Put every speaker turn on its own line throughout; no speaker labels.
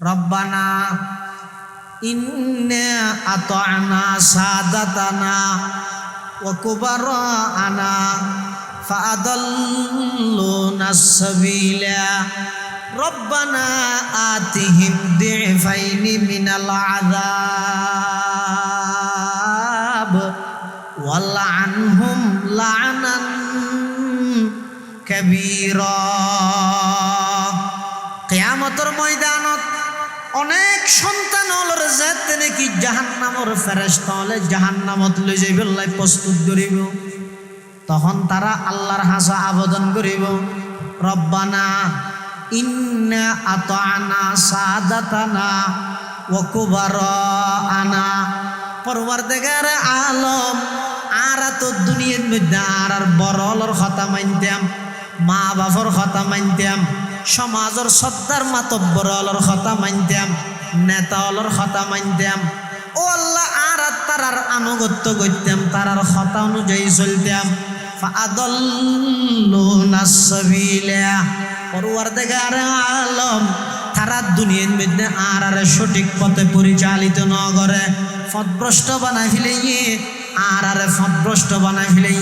রব্বানা ইন্না আতা'না সাদাতানা ওয়া কুবারা'না ফাআদাল্লুনা সাবিলা রব্বানা আতিহিম দি'ফাইনি মিনাল আযাব ওয়ালআনহুম লা'নান কাবীরা। কিয়ামতের ময়দানত অনেক সন্তান হলর যাতে নাকি জাহান্নামের ফেরেশতা হলে জাহান্নামত লই যাইবার লাই প্রস্তুত করিব। তখন তারা আল্লাহর হাসা আবেদন করিব, রব্বানা ইন্না আতা'না সাদাতানা ওয়া কুবারা'না। পরওয়ারদিগার আলম, আরা তো দুনিয়ার মধ্যে আর বড় হলর কথা মানতাম, মা বাবার কথা মানতাম, সমাজের সর্দার মাতব্বর হলর কথা মানতাম, নেতা হলর কথা মানতাম। ও আল্লাহ, আর তারার আনুগত্য করতাম, তারার কথা অনুযায়ী চলতাম। ফাআদাল্লুনা সাবিলা। পরওয়ারদিগার আলম, তারা দুনিয়ার মধ্যে আর সঠিক পথে পরিচালিত ন করে পথভ্রষ্ট বানাই ফেলে, আর পথভ্রষ্ট বানাই ফেলে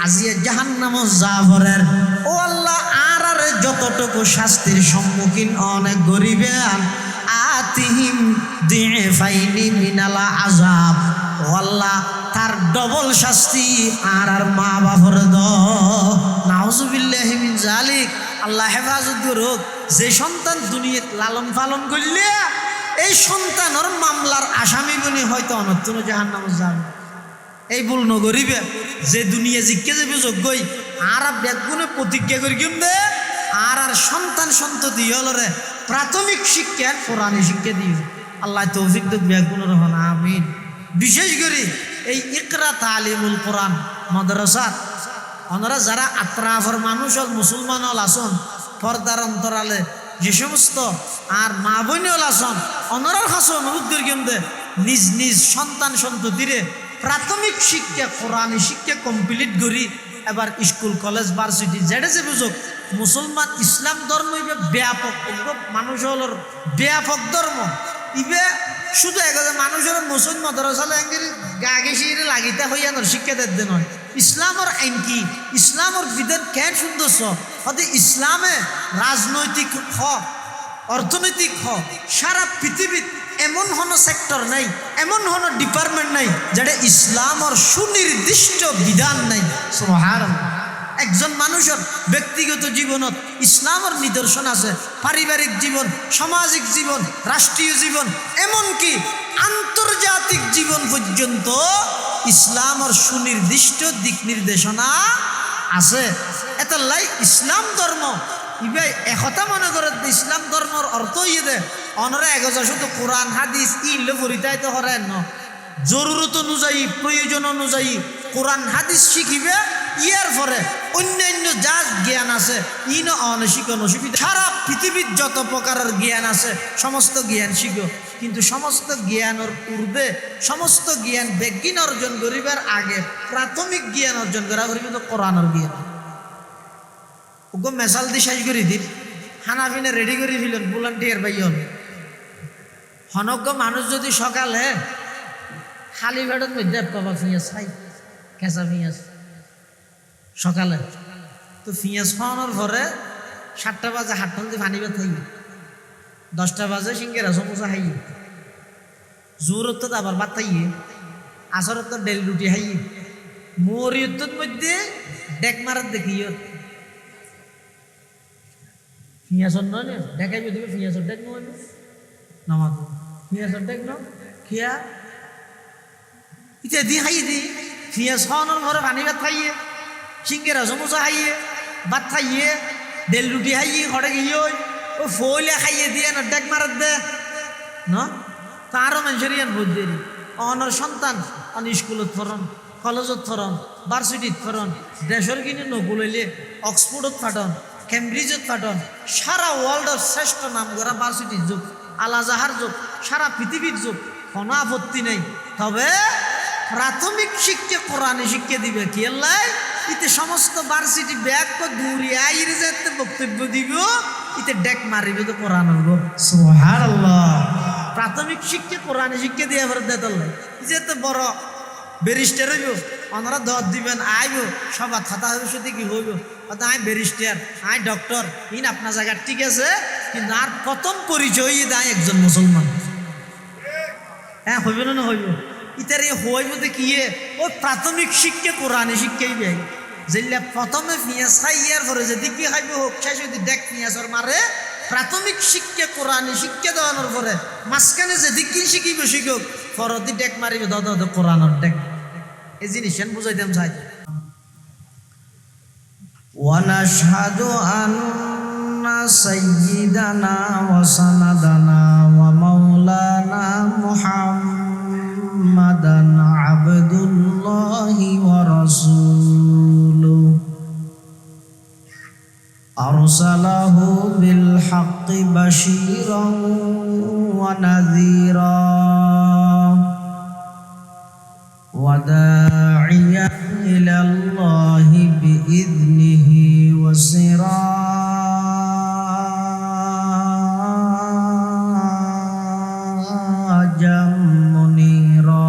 আজিয়ে জাহান্নাম জাফরের। ও আল্লাহ, আর যতটুকু শাস্তির সম্মুখীন অনেক গরিবেন, আতিহিম দি'ফাইনি মিনাল আযাব। ও আল্লাহ, তার ডবল শাস্তি আর মা বাবার নাউজুবিল্লাহি মিন জালিক। আল্লাহ হেফাজত করুক। যে সন্তান দুনিয়াত লালন পালন করলে এই সন্তানের মামলার আসামি বনি হয়তো অনর্থন জাহান্নামে যাবে। এই ভুল নগরিবে যে দুনিয়া জিজ্ঞে যাবে যোগ্যই আর ব্যাগুনে প্রতিজ্ঞা করি কিম দে আর সন্তান সন্ততি হলরে প্রাথমিক শিক্ষা কোরআনী শিক্ষা দিও। আল্লাহ তৌফিক দিক ব্যাগুনের হন, আমিন। বিশেষ করে এই ইকরা তালিমুল কোরআন মাদ্রাসাত ওনারা যারা আত্রাফের মানুষ হল, মুসলমান হল আসন, পর্দার অন্তরালে যে সমস্ত আর মা বোন হল আসন, ওনারার কাছে অনুরোধ করি কিন্তু নিজ নিজ সন্তান সন্ততিরে প্রাথমিক শিক্ষা কোরআনী শিক্ষা কমপ্লিট করি এবার স্কুল কলেজ ভার্সিটি যেটা যে বুঝুক মুসলমান ইসলাম ধর্ম ইবে ব্যাপক মানুষ হল ব্যাপক ধর্ম। ইবে শুধু একজন মানুষের মুসলিম মাদ্রাসালে গাগে শিরে লাগিতে হইয়ানোর শিক্ষা দিতে নয়। ইসলামের আইন কি, ইসলামের বিধান কেন সুন্দর হতে ইসলামে রাজনৈতিক হ, অর্থনৈতিক হ, সারা পৃথিবীর এমন কোনো সেক্টর নাই, এমন কোনো ডিপার্টমেন্ট নাই যেটা ইসলামের সুনির্দিষ্ট বিধান নাই। সুবহানাল্লাহ। একজন মানুষের ব্যক্তিগত জীবনত ইসলামের নিদর্শন আছে, পারিবারিক জীবন, সামাজিক জীবন, রাষ্ট্রীয় জীবন, এমনকি আন্তর্জাতিক জীবন পর্যন্ত ইসলামের সুনির্দিষ্ট দিক নির্দেশনা আছে। এত লাই ইসলাম ধর্ম ইবে একথা মনে করে ইসলাম ধর্মর অর্থ ইয়ে দে অনরা এগজা শুধু কোরআন হাদিস ইলে পরিতাইতে করেন ন জরুরত অনুযায়ী প্রয়োজন অনুযায়ী কোরআন হাদিস শিখিবে। ইয়ার পরে অন্যান্য যা জ্ঞান আছে ইন অনশিখানো শিখিবে। সারা পৃথিবীর যত প্রকারের জ্ঞান আছে সমস্ত জ্ঞান শিখো, কিন্তু সমস্ত জ্ঞানের পূর্বে সমস্ত জ্ঞান বেজ্ঞান অর্জন করিবার আগে প্রাথমিক জ্ঞান অর্জন করা করিবে তো কোরআনের জ্ঞান। ওগো মেসাল দি শেষ করে দিন, খানাপিনা রেডি করে ফেলেন ভলান্টিয়ার ভাইয়ন। হনজ্ঞ মানুষ যদি সকালে খালি পেটত মধ্যে পাবা পিঁয়াজ খাই, কেঁচা পিঁয়াজ সকালে তো পিঁয়াজ খাওয়ানোর পরে 7টা বাজে হাটন দিয়ে পানি ভাত খাইয়ে, 10টা বাজে সিঙ্গেরা সমোসা খাইয়ে, জোরত আবার ভাত খাইয়ে, আসরত ডেল রুটি খাইয়ে, মরিয়ত মধ্যে ডেক মারাত দেখিয়ে পিঁয়াজর নয় দেখাইবে দিবে পিঁয়াজর ডেক নয় নামাজ পিঁয়াজর ডেক ন খিয়া ইতে দি খাইয়ে দি পিঁয়াজ খাওয়ানোর ঘরে পানি ভাত খাইয়ে, সিঙ্গেরা সমোসা খাইয়ে, ভাত খাইয়ে, ডেল রুটি খাইয়ে, ঘরে গিয়ে ও ফইলে খাইয়ে দিয়ে না ডেক মারাত দে ন তারও মানুষের ইয়ান বোধ দেরি। অনর সন্তান অন স্কুলত ফরন, কলেজত ফরন, ভার্সিটিত ফরন, দেশের কিনে নকুলাইলে অক্সফোর্ডত ফাটন, কেমব্রিজত ফাটন, সারা ওয়ার্ল্ডের শ্রেষ্ঠ নাম করা ভার্সিটির যুগ, আলাজাহার যুগ, সারা পৃথিবীর যুগ, কোনো আপত্তি নেই। তবে প্রাথমিক শিক্ষা কোরআনে শিক্ষা দিবে কি আল্লাহ ইতে সমস্ত ভার্সিটি ব্যাগ দূরে আইরে যেতে বক্তব্য দিব ইতে ডেক মারিবে তো কোরআন হলো সুবহানাল্লাহ। প্রাথমিক শিক্ষা কোরআন শিক্ষা দিয়ে আবার দেতলে যে তো বড় ব্যারিস্টার হইব ওনারা দর দিবেন আইব সবার খাতা হইব সাথে কি হইব অর্থাৎ আমি ব্যারিস্টার আমি ডক্টর ইন আপনার জায়গা ঠিক আছে, কিন্তু আর প্রথম পরিচয় দেয় একজন মুসলমান। হ্যাঁ হইব না হইব ইতার হইব তো কি ওই প্রাথমিক শিক্ষা কোরআনে শিক্ষাই দেয় যেগুলা প্রথমে পিঁয়াজ খাই ইয়ার পরে যদি কি খাইব হোক শেষ যদি দেখ পিঁয়াজর মারে প্রাথমিক শিক্ষা কোরআনে শিক্ষা দেওয়ানোর পরে মাঝখানে যদি কি শিখিব শিখুক পরদি ডেক মারিবে দাদা কোরআনের ডেক এই জিনিস বুঝাইতাম চাই। ওয়ানাশহাদু আন্না সাইয়্যিদানা ওয়া সানাদানা ওয়া মাওলানা মুহাম্মাদান আবদুল্লাহি ওয়া রাসূলুহু আরসালাহু বিল হাক্কি বাশীরান ওয়া নাযীরা ওয়া দাঈয়ান ইলাল্লাহি বিইذনিহি ওয়া সিরাজাম মুনীরা।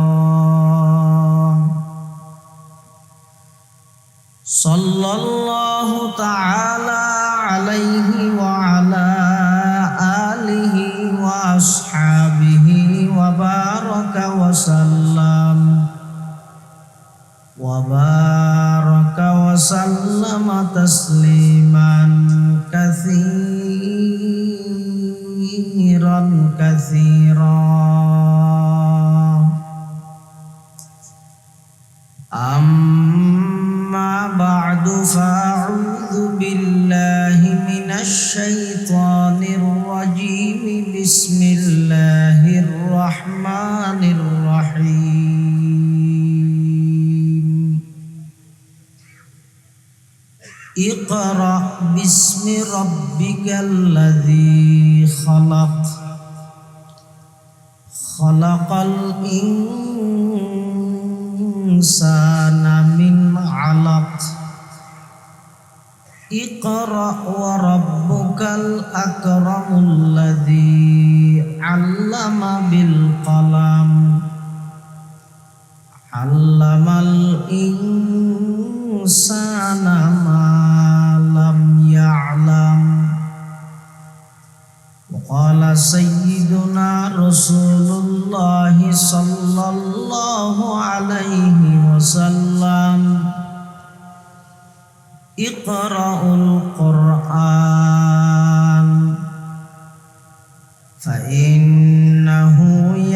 সাল্লাল্লাহু তাআলা আলাইহি ওয়া আলা আলিহি ওয়া আসহাবিহি ওয়া বারাকা ওয়া সাল্লাম তাসলিমান কাসীরান কাসীরা। আম্মা বা'দু ফাআউযু বিল্লাহি মিনাশ শাইতানির রাজীম। বিসমিল্লাহির রাহমানির রাহিম। ইকরা বিসমি রাব্বিকাল্লাযী খালাক খালাকাল ইনসানা মিন আলাক। ইকরা ওয়া রাব্বুকাল আকরামুল্লাযী আল্লামা বিল কলাম আল্লামাল ইনসানা মা লাম ইয়ালাম। وقال سيدنا رسول الله صلى الله عليه وسلم اقرأوا القرآن فإنه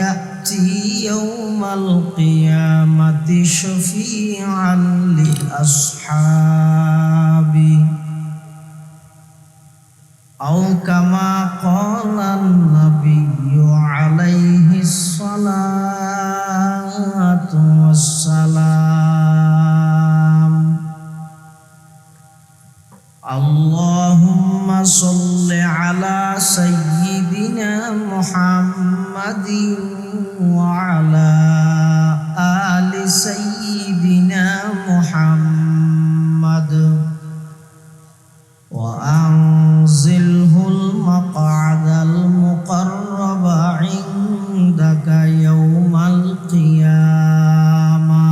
يأتي يوم القيامة شفيعا لأصحابه أو كما قال النبي عليه الصلاة والسلام. اللهم صل على سيدنا محمد وعلى آل سيدنا محمد وأنزله المقعد المقرب عندك يوم القيامة.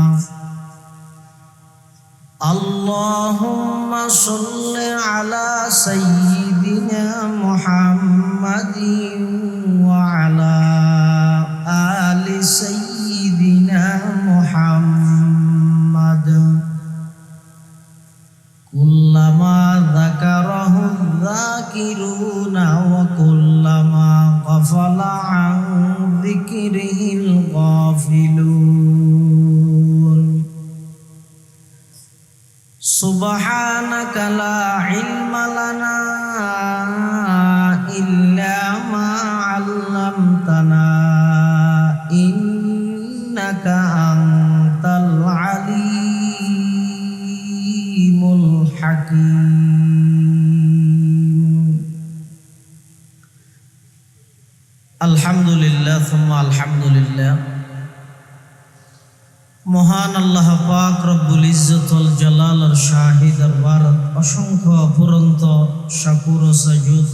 اللهم صل على سيدنا محمد وعلى آل سيدنا محمد كلما ذكره الذاكرون وكلما غفل عن ذكره الغافلون. سبحانك لا علم لنا إلا ما علمتنا إنك أنت العليم الحكيم. الحمد لله ثم الحمد لله. মহান আল্লাহ পাক রব্বুল ইজ্জত ওয়াল জালাল আর শাহী দরবার অসংখ্য অফুরন্ত শাকুর ও সাজুদ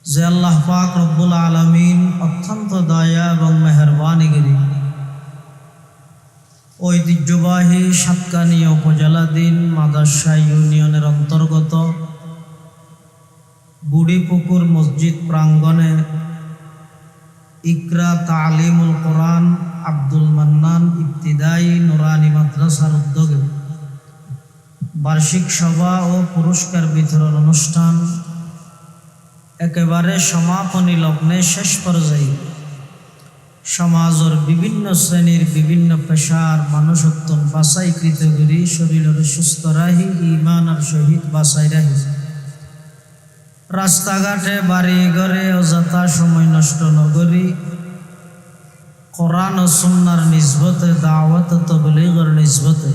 যে আল্লাহ পাক রব্বুল আলামিন অত্যন্ত দয়া এবং মেহেরবানিগিরি ঐতিহ্যবাহী সাতকানিয়া উপজেলাধীন মাদার্শা ইউনিয়নের অন্তর্গত বুড়িপুকুর মসজিদ প্রাঙ্গণে ইকরা তালিমুল কোরআন আব্দুল মান্নান ইবতিদায়ী নুরানি মাদ্রাসার উদ্যোগে বার্ষিক সভা ও পুরস্কার বিতরণ অনুষ্ঠান একেবারে সমাপনী লগ্নে শেষ পর্যায়ে সমাজের বিভিন্ন শ্রেণীর বিভিন্ন পেশার মানুষত্বন বাছাইকৃত করি শরীরের সুস্থ রাহি ইমানের সহিত বাছাই রাহি রাস্তাঘাটে বাড়ি ঘরে অযথা সময় নষ্ট নগরী কোরআন ও সুন্নাহর নিসবতে দাওয়াত ও তাবলীগের নিসবতে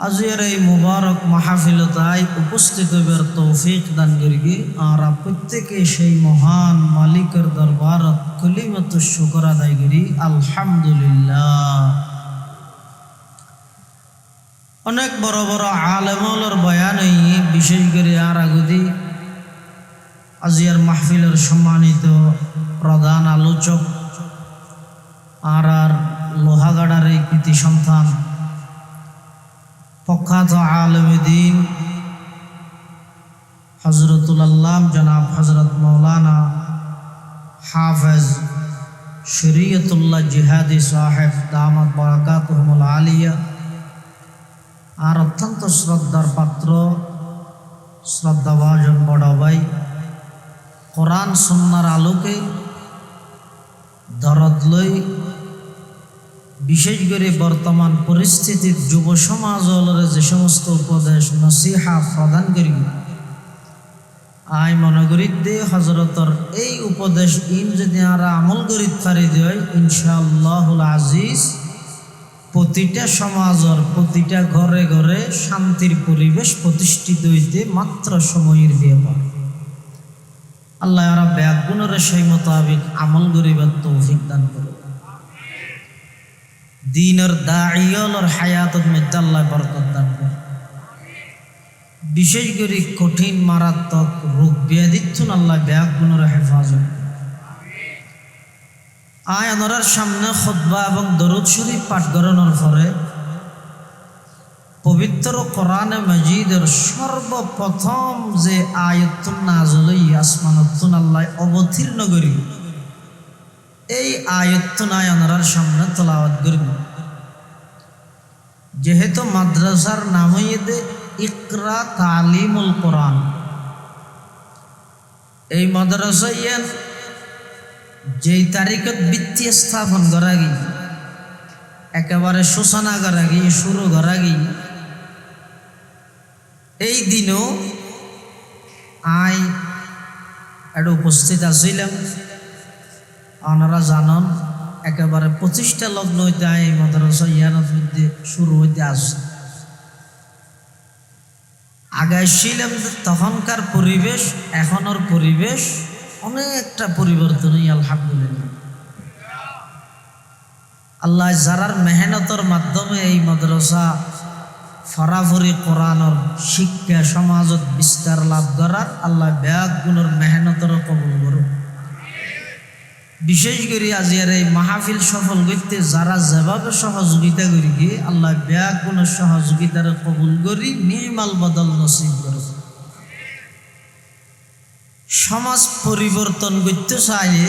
আজকের এই মুবারক মাহফিলতায় উপস্থিত হবার তৌফিক দান করি আর প্রত্যেকে সেই মহান মালিকের দরবারত কলিমাতুশ শুকর আদায় করি আলহামদুলিল্লাহ। অনেক বড় বড় আলেমর বয়ান বিশেষ করে আর আগুদি আজিয়ার মাহফিলের সম্মানিত প্রধান আলোচক আর লোহাগাড়ার এই কৃতি সন্তান প্রখ্যাত আলেমে দ্বীন হযরতুল আল্লাম জনাব হযরত মৌলানা হাফেজ শরীয়তুল্লাহ জিহাদি সাহেব দামাত বারাকাতুহুমুল আলিয়া আর অত্যন্ত শ্রদ্ধার পাত্র শ্রদ্ধাভাজন বড় ভাই কোরআন সুন্নাহর আলোকে দরদ লই বিশেষ করে বর্তমান পরিস্থিতির যুব সমাজের যে সমস্ত উপদেশ নসিহা প্রদান করি আই মনে করি দে হজরতর এই উপদেশ যদি আমরা আমল করি পারি দেয় ইনশাআল্লাহুল আজিজ প্রতিটা সমাজের প্রতিটা ঘরে ঘরে শান্তির পরিবেশ প্রতিষ্ঠিত হইতে মাত্র সময়ের ব্যাপার। আল্লাহ আর ব্যাগুণের সেই মোতাবিক আমল করিবার তৌফিক দান করুন। দিনের দাঈয়র হায়াতত মধ্যে আল্লাহ বরকত দান করুন। বিশেষ করে কঠিন মারাত্মক রোগ ব্যাধিত্বন আল্লাহ ব্যাগুণের হেফাজত আয় আনোরার সামনে খুতবা এবং দরুদ শরীফ পাঠ করানোর পরে পবিত্র কোরআনে মাজিদের সর্বপ্রথম যে আয়াতুন নাযিল আসমানতুন আল্লাহ অবতীর্ণ করি এই আয়াতুন আনোরার সামনে তেলাওয়াত করি। যেহেতু মাদ্রাসার নাম হইতে ইকরা তালিমুল কোরআন, এই মাদ্রাসায় যেই তারিখত ভিত্তি স্থাপন করা গিয়ে একেবারে সূচনা করা গিয়ে শুরু করা গিয়ে এই দিনও আই একটা উপস্থিত আছিলাম। আপনারা জানেন একেবারে 25টা লগ্ন হইতে এই মাদ্রাসা ইয়ানত মধ্যে শুরু হইতে আসছে। আগে ছিলাম তখনকার পরিবেশ এখনের পরিবেশ অনেকটা পরিবর্তন আলহামদুলিল্লাহ। আল্লাহ যারার মেহনতের মাধ্যমে এই মাদ্রাসা ফরাফরি কোরআনের শিক্ষা সমাজত বিস্তার লাভ করার আল্লাহ ব্যাগ গুণের মেহনতের কবুল করুন। বিশেষ করে আজিয়ার এই মাহফিল সফল করতে যারা যেভাবে সহযোগিতা করি গিয়ে আল্লাহ ব্যাগ গুণের সহযোগিতার কবুল করি নির্মাল বদল নসিব করুন। সমাজ পরিবর্তন করতে চাইলে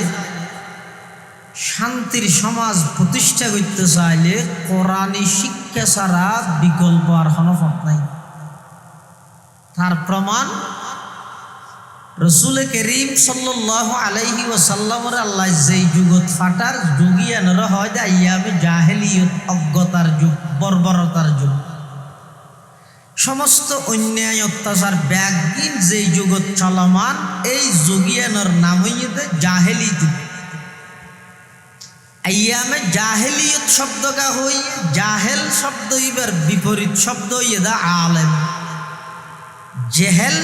শান্তির সমাজ প্রতিষ্ঠা করতে চাইলে কোরআনী শিক্ষা ছাড়া বিকল্প আর কোনো পথ নাই। তার প্রমাণ রসুল করিম সাল্লাল্লাহু আলাইহি ওয়াসাল্লামের আল্লাহ যেই যুগত ফাটার যুগিয়ানরা হয় আইয়ামে জাহেলিয়ত অজ্ঞতার যুগ বর্বরতার যুগ সমস্ত অন্যায় অত্যাচার ব্যাগিন যেই যুগত চলমান এই যুগিয়ানোর নাম হইতে জাহেলি যুগ। আইয়ামে জাহেলিয়ত শব্দটা হই জাহেল শব্দ ইবার বিপরীত শব্দ ইদা আলেম, জেহেল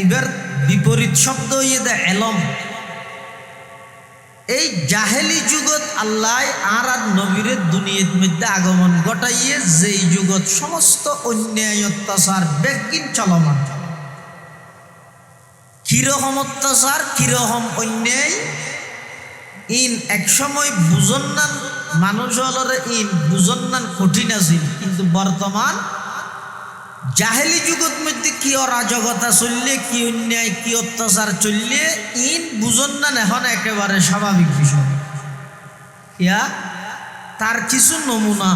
ইবার বিপরীত শব্দ ইদা এলম। এই জাহেলি যুগত আল্লাহ আর নবীরের দুনিয়ার মধ্যে আগমন ঘটাইয়ে যেই যুগত সমস্ত অন্যায় অত্যাচার ব্যাগিন চলমান কিরকম অত্যাচার, কিরকম অন্যায় ইন একসময় বুঝন না মানুষ হলরে ইন বুঝন না কঠিন আছিল, কিন্তু বর্তমান জাহেলি যুগত মধ্যে কি অরাজকতা চললে, কি অন্যায় কি অত্যাচার চললে ইন বুঝন না এখন একেবারে স্বাভাবিক বিষয়। ইয়া তার কিছু নমুনা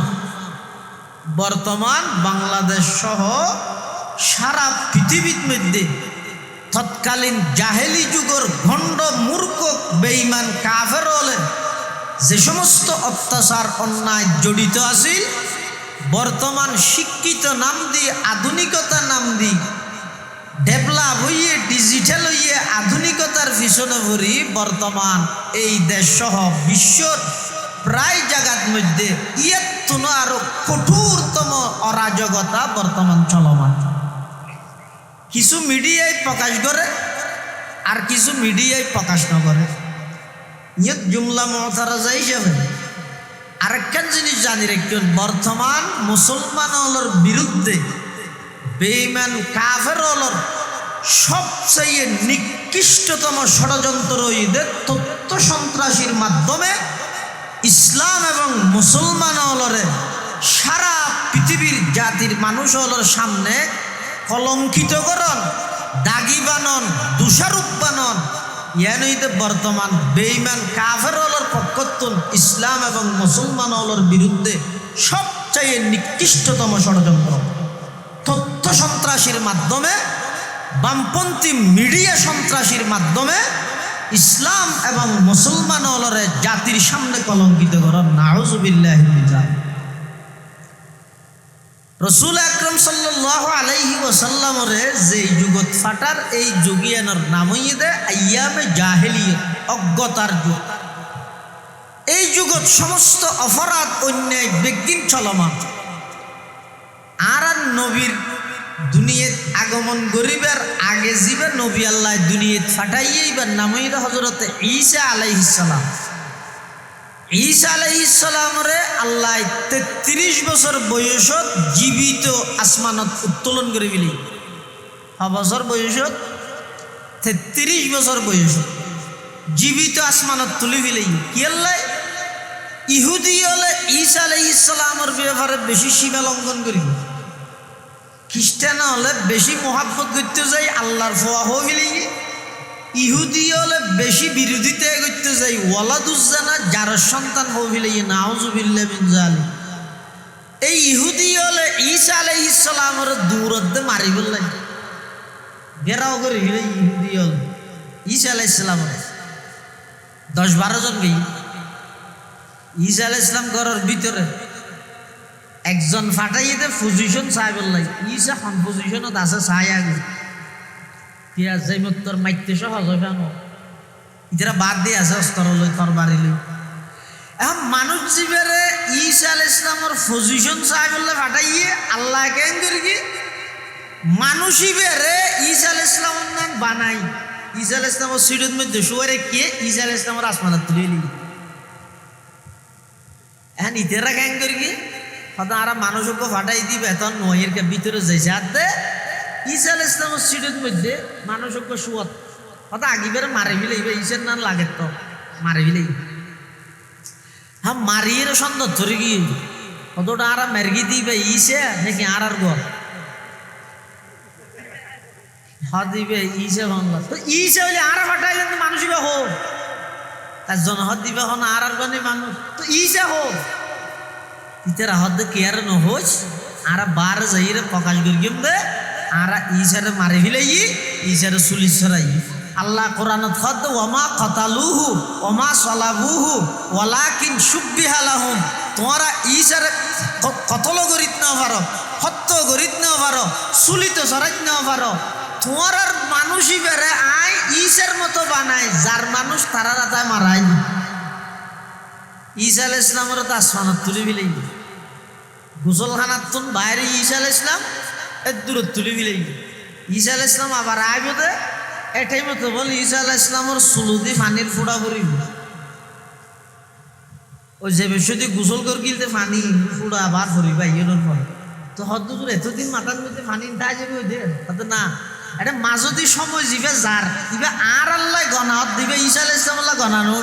বর্তমান বাংলাদেশ সহ সারা পৃথিবীর মধ্যে তৎকালীন জাহেলি যুগের ভণ্ড মূর্খ বেঈমান কাফের হলে যে সমস্ত অত্যাচার অন্যায় জড়িত আছিল, বর্তমান শিক্ষিত নাম দিয়ে আধুনিকতা নাম দিয়ে ডেভেলপ হইয়ে ডিজিটাল হইয়ে আধুনিকতার পিছনে পড়ি বর্তমান এই দেশ সহ বিশ্বর প্রায় জায়গার মধ্যে ইয়ের তুলো আরো কঠোরতম অরাজকতা বর্তমান চলমান। কিছু মিডিয়ায় প্রকাশ করে আর কিছু মিডিয়ায় প্রকাশ না করে। ইয়ে জুমলা মহতারাজা হিসাবে আরেকখান জিনিস জানি রাখবেন, বর্তমান মুসলমান হলর বিরুদ্ধে বেঈমান কাফের হলর সবচেয়ে নিকৃষ্টতম ষড়যন্ত্র ঈদের তথ্য সন্ত্রাসীর মাধ্যমে ইসলাম এবং মুসলমান হলরে সারা পৃথিবীর জাতির মানুষ হলর সামনে কলঙ্কিত করন, দাগি বানন, দোষারোপ বানন। ইয়ানইতে বর্তমান বেঈমান কাফের হলর পক্ষতুন ইসলাম এবং মুসলমান হলর বিরুদ্ধে সবচেয়ে নিকৃষ্টতম ষড়যন্ত্র তথ্য সন্ত্রাসীর মাধ্যমে, বামপন্থী মিডিয়া সন্ত্রাসীর মাধ্যমে ইসলাম এবং মুসলমান হলরে জাতির সামনে কলঙ্কিত করন। নাউযুবিল্লাহি মিন যালিক। রসুল আকরম সাল্লাল্লাহু আলাইহি ওয়াসাল্লামরে যে যুগত ফাটার এই যুগিয়ানোর নাম হইয়ে আইয়ামে জাহেলিয়ত, অজ্ঞতার যুগ। এই যুগত সমস্ত অপরাধ অন্যায় বেগিন চলমান। আর নবীর দুনিয়াত আগমন গরিবের আগে যাবে নবী আল্লাহ দুনিয়াত ফাটাইয়ে এবার নাম হইয়ে হযরতে ঈসা আলাইহিস সালাম। ঈসা আলাইহিস সালামরে আল্লাহ 33 বছর বয়সত জীবিত আসমানত উত্তোলন করে দিলি। বছর বয়সত 33 বছর বয়সত জীবিত আসমানত তুলি দিলি। কি আল্লাহ ইহুদি হলে ঈসা আলাইহিস সালামের ব্যাপারে বেশি সীমা লঙ্ঘন করিব, খ্রিস্টান হলে বেশি মহাব্বত করতে যাই আল্লাহর ফোয়া হইলি, ইহুদি হলে বেশি বিরোধিতা করতে যাই ওয়ালাদুজ্জানা যার সন্তান হইলে। নাউযুবিল্লাহি মিন যালিক। এই ইহুদি হলে ঈসা আলাইহিস সালামের দূরত্বে মারি ফেললেন, ঘেরাও করে হিলে। ইহুদি হল ঈসা আলাইহিস সালামের 10-12 জন গই। ঈসা আলাইহিস সালাম ঘরের ভিতরে একজন ফাটাইতে পজিশন চাই বললাই। ঈসা কোন পজিশনত আছে চাই আগে দিয়া যাই তোর মাইতে সহজ হবে ইতারা বাদ দিয়ে আছে অস্তর লই তোর বাড়ি লই। এখন মানুষ জীবেরে ঈসা আলাইহিস সালামের পজিশন চাই বললে ফাটাইয়ে আল্লাহ কেন করি কি মানুষই বেরে ঈসা আলাইহিস সালামের নাম বানাই। ঈসা আলাইহিস সালামের সিডুর মধ্যে শুয়ারে কে ঈসা আলাইহিস সালামের আসমানত তুলিলি। এখন ইতারা কেন করি কি হয়তো আর মানুষকে ফাটাই দিবে তখন নয়ের ভিতরে যাইছে হাতে ঈসা আলাইহিস সালামের সিডুর মধ্যে মানুষকে শুয়াত হয়তো আগিবারে মারি ফেলাইবে। ঈশার নাম লাগে তো মারি ফেলাই। হ্যাঁ মারিয়ে সন্দেহ ধরে গিয়ে কতটা আর মেরগি দিবে ঈশা নাকি আর ঘর দিবে ঈশা বাংলা। তো ঈশা হইলে আর ফাটাইলেন তো মানুষ হোক তার জন্য হদ দিবে হন আর গনে মানুষ তো ঈশা হোক ইতারা হদ কেয়ার নহোজ আর বার যাইরে প্রকাশ করি দে আর ঈশারে মারি ফেলাই ঈশারে চুলিস ছড়াই। আল্লাহ কোরআনত হদ ওমা কতালুহু ওমা সলাবুহু ওয়ালাকিন শুব্বিহা লাহুম। তোমরা ঈশারে কতল করিত না পারো, হত্য করিত না পারো, চুলিত ছড়াইত না পারো, তোমার আর মানুষই বেড়ে আই ঈশার মতো বানায় যার মানুষ তারা রাতায় মারাই। ঈসা আলাইহিস সালামের তো আসমানত তুলি ফেলাই গোসলখানার তুন বাইরে ঈসা আলাইহিস সালাম এর দূরত তুলি ফেলাই। ঈসা আলাইহিস সালাম আবার আইবতে এটাই মতো বল ঈসা আলাইহিস সালামের সুলুদি পানির ফোড়া করিব। ওই যে বেশি গোসল করে গিলতে পানি ফোড়া আবার করিবা ইয়ের পর তো হদ্দুর এতদিন মাথার মধ্যে পানি তা যাবে ওই দে হয়তো না এটা মাজদি সময় যিবে যার ইবে আর আল্লাহ গনাত দিবে ঈসা আলাইহিস সালাম আল্লাহ গনানো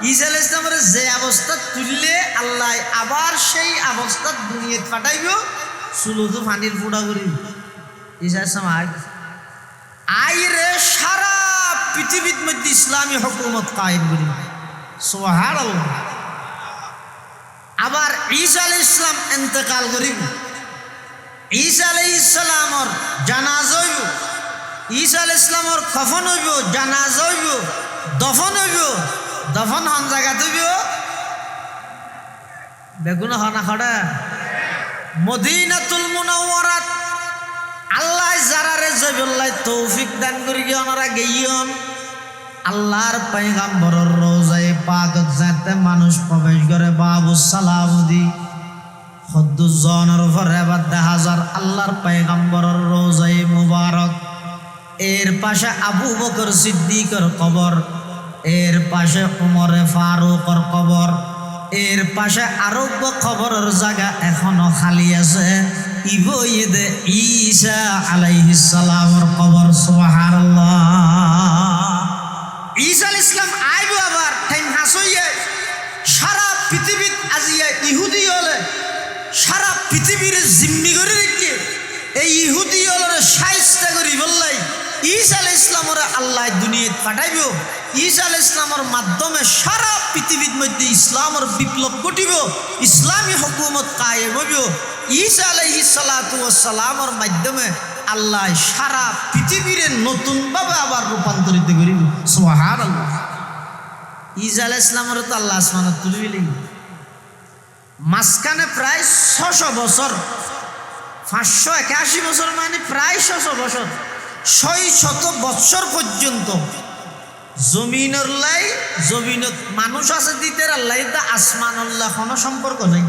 ঈসা আলাইহিস সালামের যে অবস্থা তুললে আল্লাহ আবার সেই অবস্থা দুনিয়াত পাঠাইব সুলুদু পানির ফুটা করি ঈসা আলাইহিস সালাম আইরে সারা পৃথিবীর মধ্যে ইসলামী হুকুমত কায়েম করি সুবহানাল্লাহ। আবার ঈসা আলাইহিস সালাম ইন্তেকাল করিব ঈসা আলাইহিস সালামর জানাজা হইব ঈসা আলাইহিস সালামর কফন হইব জানাজা হইব দফন হইব দফন হন জায়গা হইব বেগুন হনা খড়া মদিনাতুল মুনাওয়ারাত আল্লাহ যারারে জয়বুল্লাহ তৌফিক দান করি গিয়ে ওনারা গেইয়ন আল্লাহর পয়গম্বরের রওজায়ে পাকত যাতে মানুষ প্রবেশ করে বাবু সালামুদি হদ্দুজনের উপরে বাদ হাজার আল্লাহর পয়গম্বরের রওজায়ে মুবারক এর পাশে আবু বকর সিদ্দিকের কবর এর পাশে উমরে ফারুকের কবর এর পাশে আরো কবরের জায়গা এখনো খালি আছে ইবইদে ঈসা আলাইহিস সালামের কবর সুবহানাল্লাহ। ঈসা আলাইহিস সালাম আইব আবার টাইম হাসইয়ে সারা পৃথিবীত আজিয়া ইহুদি হলে সারা পৃথিবীর জিম্মি করে রেখে এই ইহুদি হলরে শায়েস্তা করি বললাই ঈসা আলাইহিস সালামের আল্লাহ দুনিয়াত পাঠাইব ঈসা আলাইহিস সালামের মাধ্যমে সারা পৃথিবীর মধ্যে ইসলামের বিপ্লব ঘটিব ইসলামী হুকুমত কায়েম হইব ঈসা আলাইহিস সালাতু ওয়াস সালামের মাধ্যমে আল্লাহ সারা পৃথিবীর নতুনভাবে আবার রূপান্তরিত করিব সুবহানাল্লাহ। ঈসা আলাইহিস সালামের তো আল্লাহ আসমানে তুলিলেন মাঝখানে প্রায় 600 বছর 581 বছর মানে প্রায় 600 বছর 600 বছর পর্যন্ত জমিনের লাই জমিনত মানুষ আছে দিতে আল্লাহ আসমানুল্লাহ কোনো সম্পর্ক নেই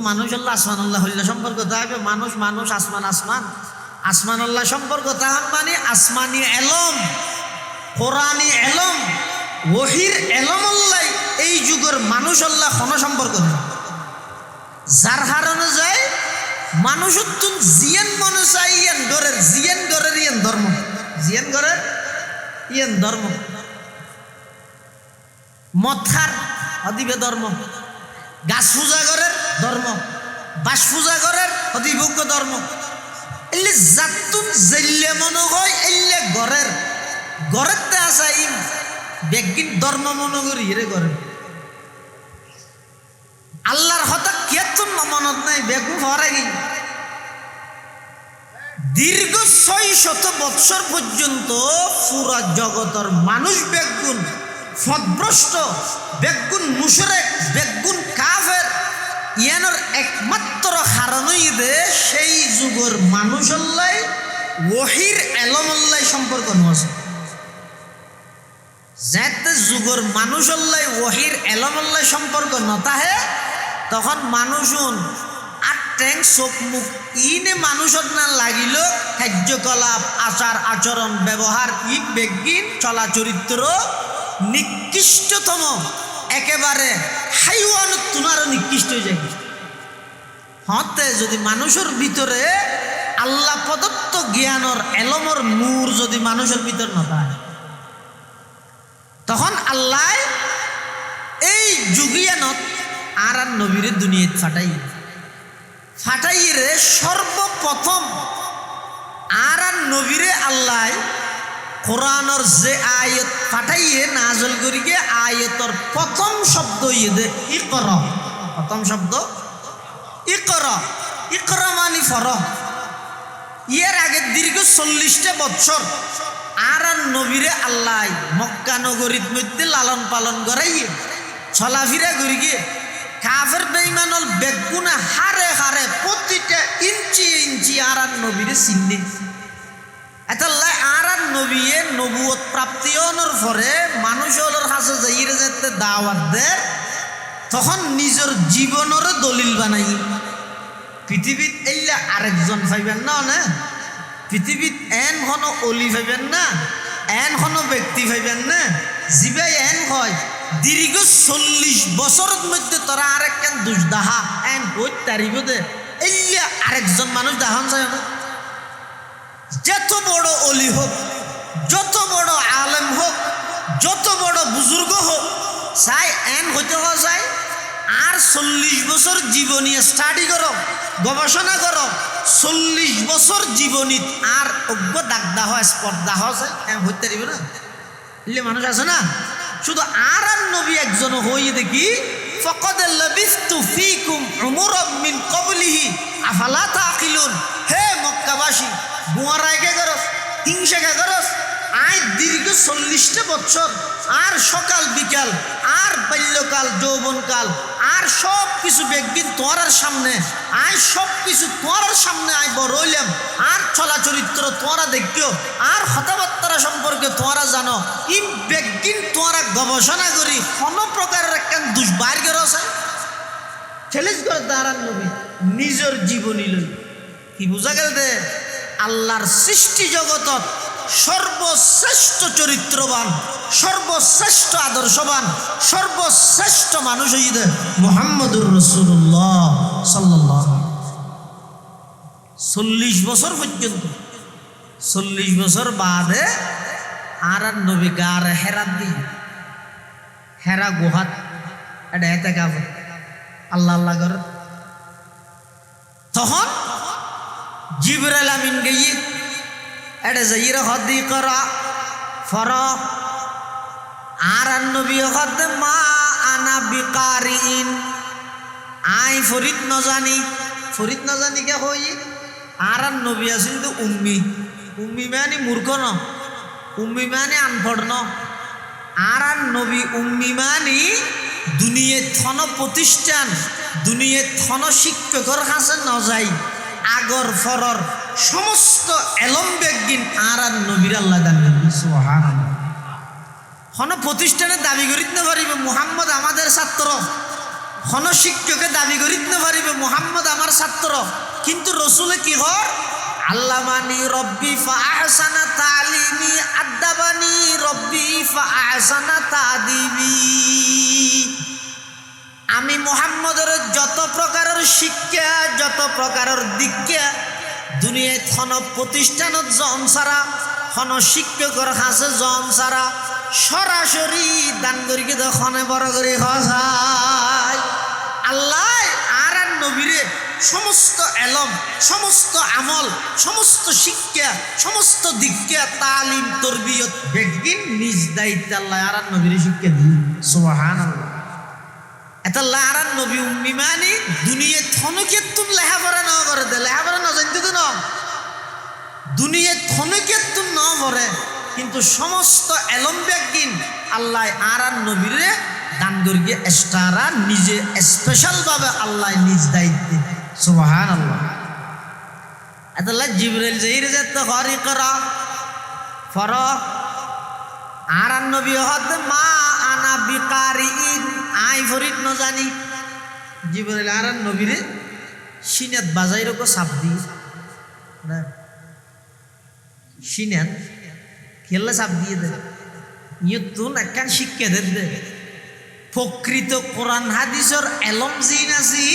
মানুষ আল্লাহ আসমানুল্লাহ হইলে সম্পর্ক থাকবে মানুষ মানুষ আসমান আসমান আসমানুল্লাহ সম্পর্ক তাহার মানে আসমানি এলম কোরআনি এলম ওহির এলম আল্লাহ এই যুগের মানুষ আল্লাহ কোনো সম্পর্ক নেই যার হারানো যায় মানুষের তুন জিয়ান মানুষ আইয়ান গরের জিয়ান গরের ইয়ান ধর্ম জিয়ান গরের ইয়ান ধর্ম মথার অদিবে ধর্ম গাছ পূজা করের ধর্ম বাস পূজা করের অধিভোগ্য ধর্ম এলে জাতুন জেলে মনে হয় এলে গরের গরের তে আসা ইম বেগিন ধর্ম মনে করি এরে গরের আল্লাহর হতা কেতন মনত নাই বেগু হরে গেই দীর্ঘ 600 বৎসর পর্যন্ত পুরা জগতের মানুষ বেগুন ফদভ্রষ্ট বেগুন মুশরিক বেগুন কাফের ইয়ানোর একমাত্র কারণই দে সেই যুগের মানুষ আল্লাহ ওহির এলম আল্লাহ সম্পর্ক নছে যাতে যুগের মানুষ আল্লাহ ওহির এলম আল্লাহ সম্পর্ক নতাহে তখন মানুষুন আট্যাং চোখ মুখ ইনে মানুষত না লাগিল কার্যকলাপ আচার আচরণ ব্যবহার ই বেগিন চলা চরিত্র নিকৃষ্টতম একেবারে হাইওয়ান তুনারও নিকৃষ্ট হয়ে যায় হতে যদি মানুষের ভিতরে আল্লাহ প্রদত্ত জ্ঞানর এলমর নূর যদি মানুষের ভিতর না থাকে তখন আল্লাহ এই যুগিয়ানত আর নবীরে দুনিয়াত ফাটাই রে সর্বপ্রথম আর নবীরে আল্লাহ কোরআনের যে আয়াত ফাটাইয়ে নাজল করি গিয়ে আয়াতর প্রথম শব্দ ইয়ে ইকরা প্রথম শব্দ ইকরা ইকরা মানে ফর এর আগে দীর্ঘ 40টা বছর আর নবীরে আল্লাহ মক্কা নগরীর মধ্যে লালন পালন করাইয়ে চলাফেরা করি গিয়ে কাফের বেঈমানল বেগুনা হারে হারে প্রতিটা ইঞ্চি ইঞ্চি আর নবীরে চিনি এতাল্লাহ আর নবীয়ে নবুয়ত প্রাপ্তি হওয়ার পরে মানুষের কাছে যাইরে যেতে দাওয়াত দেয় তখন নিজের জীবনের দলিল বানাই পৃথিবীত এইলে আরেকজন পাইবেন না না পৃথিবীত এন কোনো অলি পাইবেন না এন কোনো ব্যক্তি পাইবেন না জিবে এন হয় দীর্ঘ 40 বছরের মধ্যে তোরা আরেকখান দুষ দাহা এন কই তারিব দে এইলে আরেকজন মানুষ দাহন চায় না যত বড় অলি হোক, যত বড় আলেম হোক, যত বড় বুজুর্গ হোক, চাই এন হইতে হওয়া যায় আর 40 বছর জীবনী স্টাডি করো, গবেষণা করো, 40 বছর জীবনী আর অজ্ঞ দাগদা হয়, স্পর্ধা হয়, এম হইতে পারিব না। এলে মানুষ আছে না, শুধু আর নবী একজন হইয়ে দেখি ফাকাদ লাবিস্তু ফীকুম উমরাম মিন ক্বাবলিহি আফালা তাকিলুন। হে মক্কাবাসী, বুয়ারাইকে করস, হিংসাকে করস, আয় দীর্ঘ 40টা বছর আর সকাল বিকাল আর বাল্যকাল যৌবনকাল আর সব কিছু বেগদিন তোমার সামনে, আয় সব কিছু তোমার সামনে আয় বড় হইলাম, আর চলা চরিত্র তোমরা দেখিও, আর কথাবার্তা সম্পর্কে তোমরা জানো, ই বেগদিন তোমরা গবেষণা করি কোনো প্রকারের একটা দুষ্বার আছে ছেলেজ করে দাঁড়ান নবী নিজের জীবনী লই। কি বোঝা গেল দে আল্লাহর সৃষ্টি জগতত সর্বশ্রেষ্ঠ চরিত্রবান, সর্বশ্রেষ্ঠ আদর্শবান, সর্বশ্রেষ্ঠ মানুষ হইতে মুহাম্মদুর রাসূলুল্লাহ সাল্লাল্লাহু আলাইহি ওয়াসাল্লাম। 40 বছর পর্যন্ত, 40 বছর বাদে আর নবী গার হেরাত দি হেরা গুহাত এটা এতে গাব আল্লাহ আল্লাহ করে। তখন জিবরাইল আমিন গিয়ে এটা যাইরা হদি করা ফর আর নবী হদ মা আনা বিকারিন, আই ফরিদ ন জানি, ফরিদ ন জানি কে হই আর নবী আছিল তো উম্মি, উম্মি মানে মূর্খ ন, উম্মি মানে আনপড় ন, আর নবী উম্মি মানে দুনিয়ে থন প্রতিষ্ঠান, দুনিয়ে থন শিক্ষকর কাছে ন যাই, আগর ফরর সমস্ত এলম বেগিন আর নবীর আল্লাহ দান করবেন। সুবহানাল্লাহ। কোন প্রতিষ্ঠানে দাবি করিতে পারিবে মুহাম্মদ আমাদের ছাত্র, কোন শিক্ষকে দাবি করিতে পারিবে মুহাম্মদ আমার ছাত্র, কিন্তু রসুলে কি হর আল্লামানি রব্বি ফাআহসানা তালিমি আদাবানি রব্বি ফাআহসানা তাদিবি। আমি মুহাম্মদের যত প্রকারের শিক্ষা, যত প্রকারের দীক্ষা দুনিয়ায় কোন প্রতিষ্ঠানত জন ছাড়া, কোন শিক্ষকের কাছে জন ছাড়া সরাসরি দান করি খনে বড় করে খায়। আল্লাহ আর নবীরে সমস্ত এলম, সমস্ত আমল, সমস্ত শিক্ষা, সমস্ত দীক্ষা, তালিম, তরবিয়ত বেগিন নিজ দায়িত্বে আল্লাহ আর নবীরে শিক্ষা দিই। সুবহানাল্লাহ। এটা লারান নবী উম্মি মানে দুনিয়া থনকে তুম লেখাপড়া না করে দে, লেখাপড়া না জানতে তো না, দুনিয়া থনকে তুম না করে, কিন্তু সমস্ত এলম বেগিন আল্লাহ আর নবীরে দান করিয়ে এক্সট্রা নিজে স্পেশাল ভাবে আল্লাহ নিজ দায়িত্বে। সুবহানাল্লাহ। এটা জিবরাইল যাইরে যেত হরি করা ফর আর নবী হদ মা আনা বিকারিন, আই ফরিদ ন জানি। জিবরাইল আর নবীরে সিনাত বাজাইর কো সাপ দি না, সিনাত খেললে সাপ দিয়ে দে, ইয়ে তুন একখান শিক্ষা দে। প্রকৃত কোরআন হাদিসের এলম জিন আছি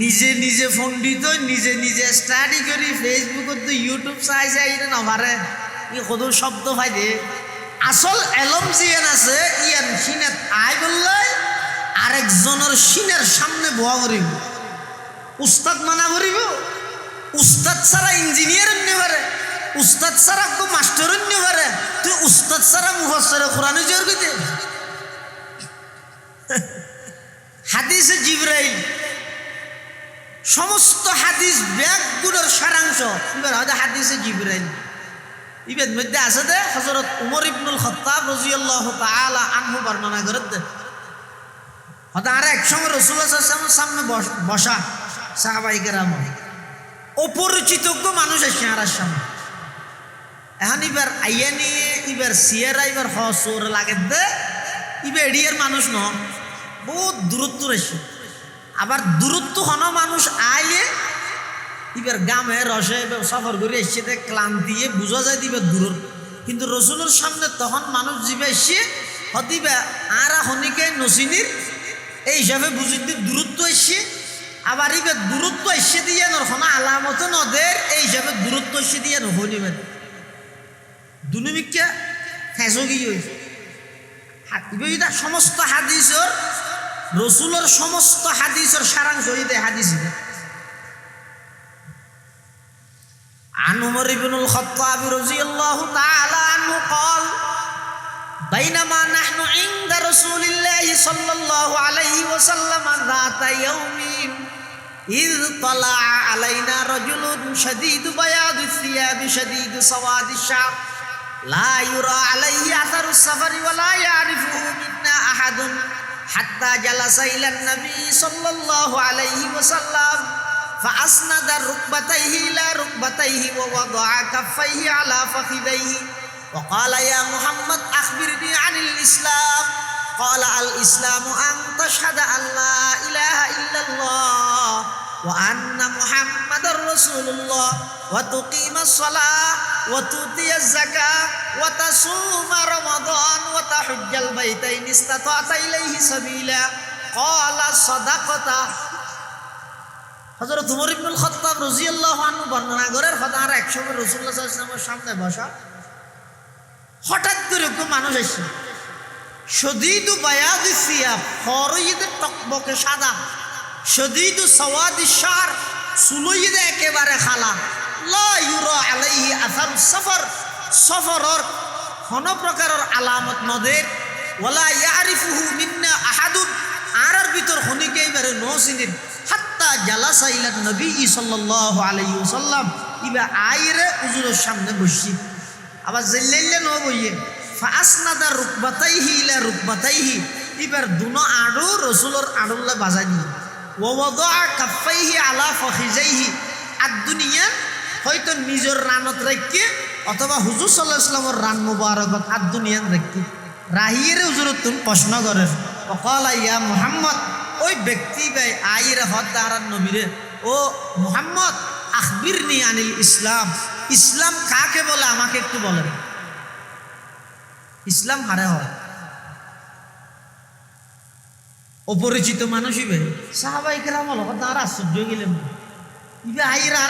নিজে নিজে পণ্ডিত, নিজে নিজে স্টাডি করি ফেসবুকত ইউটিউব চাই চাই না পারে, ই কত শব্দ পাই দে। আসল এলম জিয়ান আছে ইয়ান সিনাত আই বললে আরেকজনের সিনের সামনে বয়া করিব, উস্তাদ মানা করিব। উস্তাদ ছাড়া ইঞ্জিনিয়ার নিতে পারে, উস্তাদ ছাড়া মাস্টার নিতে পারে, তুই উস্তাদ ছাড়া মুফাসসির কোরআন জোর কইতে। হাদিসে জিবরাইল সমস্ত হাদিস ব্যাগগুলোর সারাংশ এবার হয়তো হাদিসে জিবরাইল ইবের মধ্যে আছে দে হযরত উমর ইবনুল খাত্তাব রাদিয়াল্লাহু তাআলা আনহু বর্ণনা করে দে হয়তো আর একসঙ্গে রাসূলুল্লাহ সাল্লাল্লাহু আলাইহি ওয়াসাল্লামের সামনে বসা সাহাবায়ে কেরাম অপরিচিত মানুষ এসে আর সামনে এখন এবার আইয়া নিয়ে এবার সিয়ারা এবার হসর লাগে দে ইবে এডিয়ার মানুষ ন বহুত দূরত্ব এসে আবার দূরত্ব হন মানুষ আইলে এবার গামে রসে সফর করে এসে ক্লান্তি বুঝা যায় দিবে দূর, কিন্তু রসুলের সামনে তখন মানুষ যাবে এসে হতিবে আর হনিকে নসিনির এই হিসাবে বুঝিতে দূরত্ব এসে আবার ইবে দূরত্ব এসে দিয়ে নরখানা আলামত নদের এই হিসাবে দূরত্ব এসে দিয়ে নহলিবেন দুনিমিকা ফেঁসগি হয়েছে ইবে সমস্ত হাদিসর রসুলের সমস্ত হাদিসের সারাংশ হইতে হাদিস عن عمر بن الخطاب رضي الله تعالى عنه قال بينما نحن عند رسول الله صلى الله عليه وسلم ذات يوم إذ طلع علينا رجل شديد بياض الثياب شديد سواد الشعر لا يرى عليه أثر السفر ولا يعرفه منا أحد حتى جلس إلى النبي صلى الله عليه وسلم فأسند ركبتيه إلى ركبتيه ووضع كفيه على فخذيه وقال يا محمد أخبرني عن الإسلام قال الإسلام أن تشهد أن لا إله إلا الله وأن محمد رسول الله وتقيم الصلاة وتؤتي الزكاة وتصوم رمضان وتحج البيت إن استطعت إليه سبيلا قال صدقت হযরত ওমর ইবনুল খাত্তাব রাদিয়াল্লাহু আনহু বর্ণনা করেন হযরত একসময় রাসূলুল্লাহ সাল্লাল্লাহু আলাইহি ওয়াসাল্লামের সামনে বসা হঠাৎ করে কোন মানুষ এসে শদীদু বায়াদি সিয়াব ফরইদ টকবকে সাদা শদীদু সাওয়াদি শার সুলইদ একেবারে খালা লা ইউরা আলাইহি আসারুস সফর সফরর কোন প্রকারের আলামত নদের ওয়ালা ইয়ারিফুহু মিন্না আহাদুন আরার ভিতর হনিকে এবারে নসিনিন হাত্তা জালাসা ইলা নবী সাল্লাল্লাহু আলাইহি ওয়াসাল্লাম ইবা আইরে হুজুরের সামনে বসি আবার জেল্লাইলে ন বইয়ে ফাসনাদা রুকবাতাইহি ইলা রুকবাতাইহি ইবার দুনো আড়ু রাসূলের আড়ুল্লা বাজানি ওয়া ওয়াদা কাফাইহি আলা ফখিজাইহি আদ-দুনিয়া হয়তো নিজের রানত রাখকে অথবা হুজুর সাল্লাল্লাহু আলাইহি ওয়াসাল্লামের রান মুবারকত আদ-দুনিয়ান রাখকে রাহিরে হুজুর তুমি প্রশ্ন করেন ওয়াকালা ইয়া মুহাম্মদ ওই ব্যক্তি ভাই আইরে হদ্দারান নবীরে ও মুহাম্মদ আখবিরনি আনিল ইসলাম ইসলাম কাকে বলে আমাকে একটু বলেন ইসলাম হারে হয় অপরিচিত মানুষই ভাই সাহাবায়ে কেরাম হলো তারা আশ্চর্য গেলেন ইবে আইরা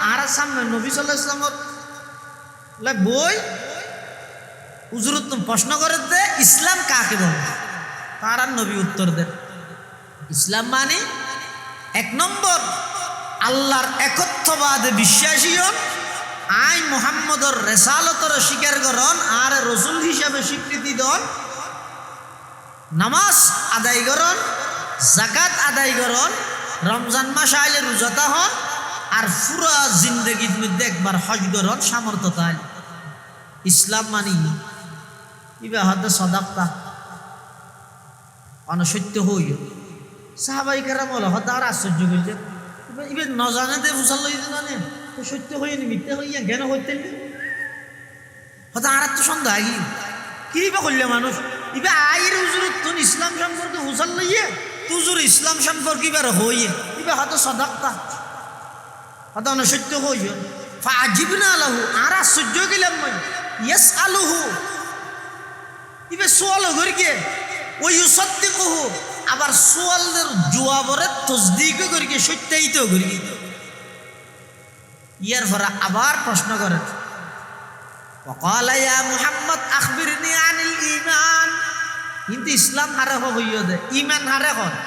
আর সামনে নবী সাল্লাল্লাহু আলাইহি ওয়াসাল্লাম বই হুজুর তুমি প্রশ্ন করে দে ইসলাম কাকে বলে তারা নবী উত্তর দেন ইসলাম মানে এক নম্বর আল্লাহর একত্ববাদে বিশ্বাসী হন আই মুহাম্মদর রেসালতর স্বীকার করন আর রসুল হিসাবে স্বীকৃতি দেন নামাজ আদায় করন যাকাত আদায় করন রমজান মাস আইলে রোজাতা হন আর পুরা জিন্দগির মধ্যে একবার হজ করন সামর্থ্য তাই ইসলাম মানি ইবা হতে সদাক্তা অনসত্য হই সাহাবাই কেরাম হলো হতে আর আশ্চর্য করছে ইবে নজানে দে ফুসাল জানে সত্য হইনি মিথ্যা হইয়া জ্ঞান হইতেন হতে আর তো সন্দেহ আগি কি বা করলে মানুষ ইবে আইর হুজুর তুন ইসলাম সম্পর্কে হুসাল লইয়ে তুজুর ইসলাম সম্পর্কে এবার হইয়ে ইবে হয়তো সদাক্তা হতে অনসত্য হইয় ফাজিবনা লাহু আর আশ্চর্য গেলাম মই ইয়াস আলুহু ইবে সোয়াল করিকে ওই ইউসাদ্দিকুহু আবার সোয়ালের জবাবরে তসদিক করিকে সত্যায়িত করিকে ইয়ার পরে আবার প্রশ্ন করে ওয়াকালা ইয়া মুহাম্মদ আখবিরনি আনিল ঈমান কিন্তু ইসলাম হারে হইয় দে ঈমান হারে হয়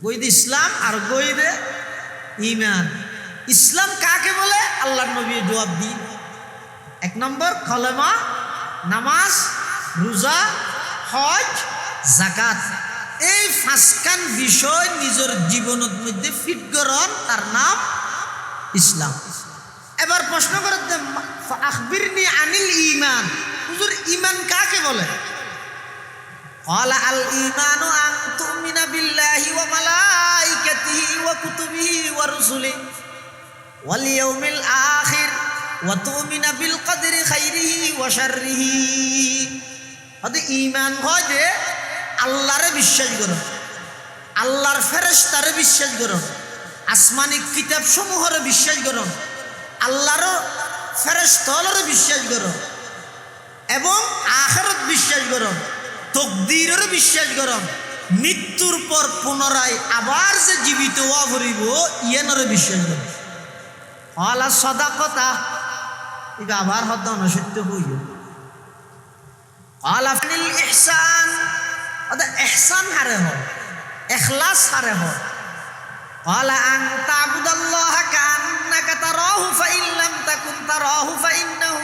গইদে ইসলাম আর গইদে ঈমান ইসলাম কাকে বলে আল্লাহর নবী জবাব দিন এক নম্বর কলেমা নামাজ রোজা হজ যাকাত এই পাঁচখান বিষয় নিজের জীবনের মধ্যে ফিট করন তার নাম ইসলাম এবার প্রশ্ন করে আখবিরনি আনিল ঈমান হুজুর ঈমান কাকে বলে ক্বালা আল ঈমানু আন তুমিনা বিল্লাহি ওয়া মালাইকাতিহি ওয়া কুতুবিহি ওয়া রুসুলিহি ওয়াল ইয়াউমিল আখির ওয়া তুমিনা বিল কদরি খাইরিহি ওয়া শাররিহি হতে ঈমান হয় যে আল্লাহরে বিশ্বাস করো আল্লাহর ফেরেশতারে বিশ্বাস করো আসমানি কিতাব সমূহরে বিশ্বাস করো আল্লাহর ফেরেশতারে বিশ্বাস করো এবং আখিরাত বিশ্বাস করো তকদীরের বিশ্বাস করো মৃত্যুর পর পুনরায় আবার যে জীবিত হওয়া ভরিব ইয়ানরে বিশ্বাস করে আলা সদাকতা এটা আবার হদ অনসত্য হইল আলা ফানিল ইহসান ওটা ইহসান হারে হয় ইখলাস হারে হয় আলা আন তা'বুদাল্লাহা কান্নাকা তারাহু ফাইন লাম তাকুন তারাহু ফাইন্নাহু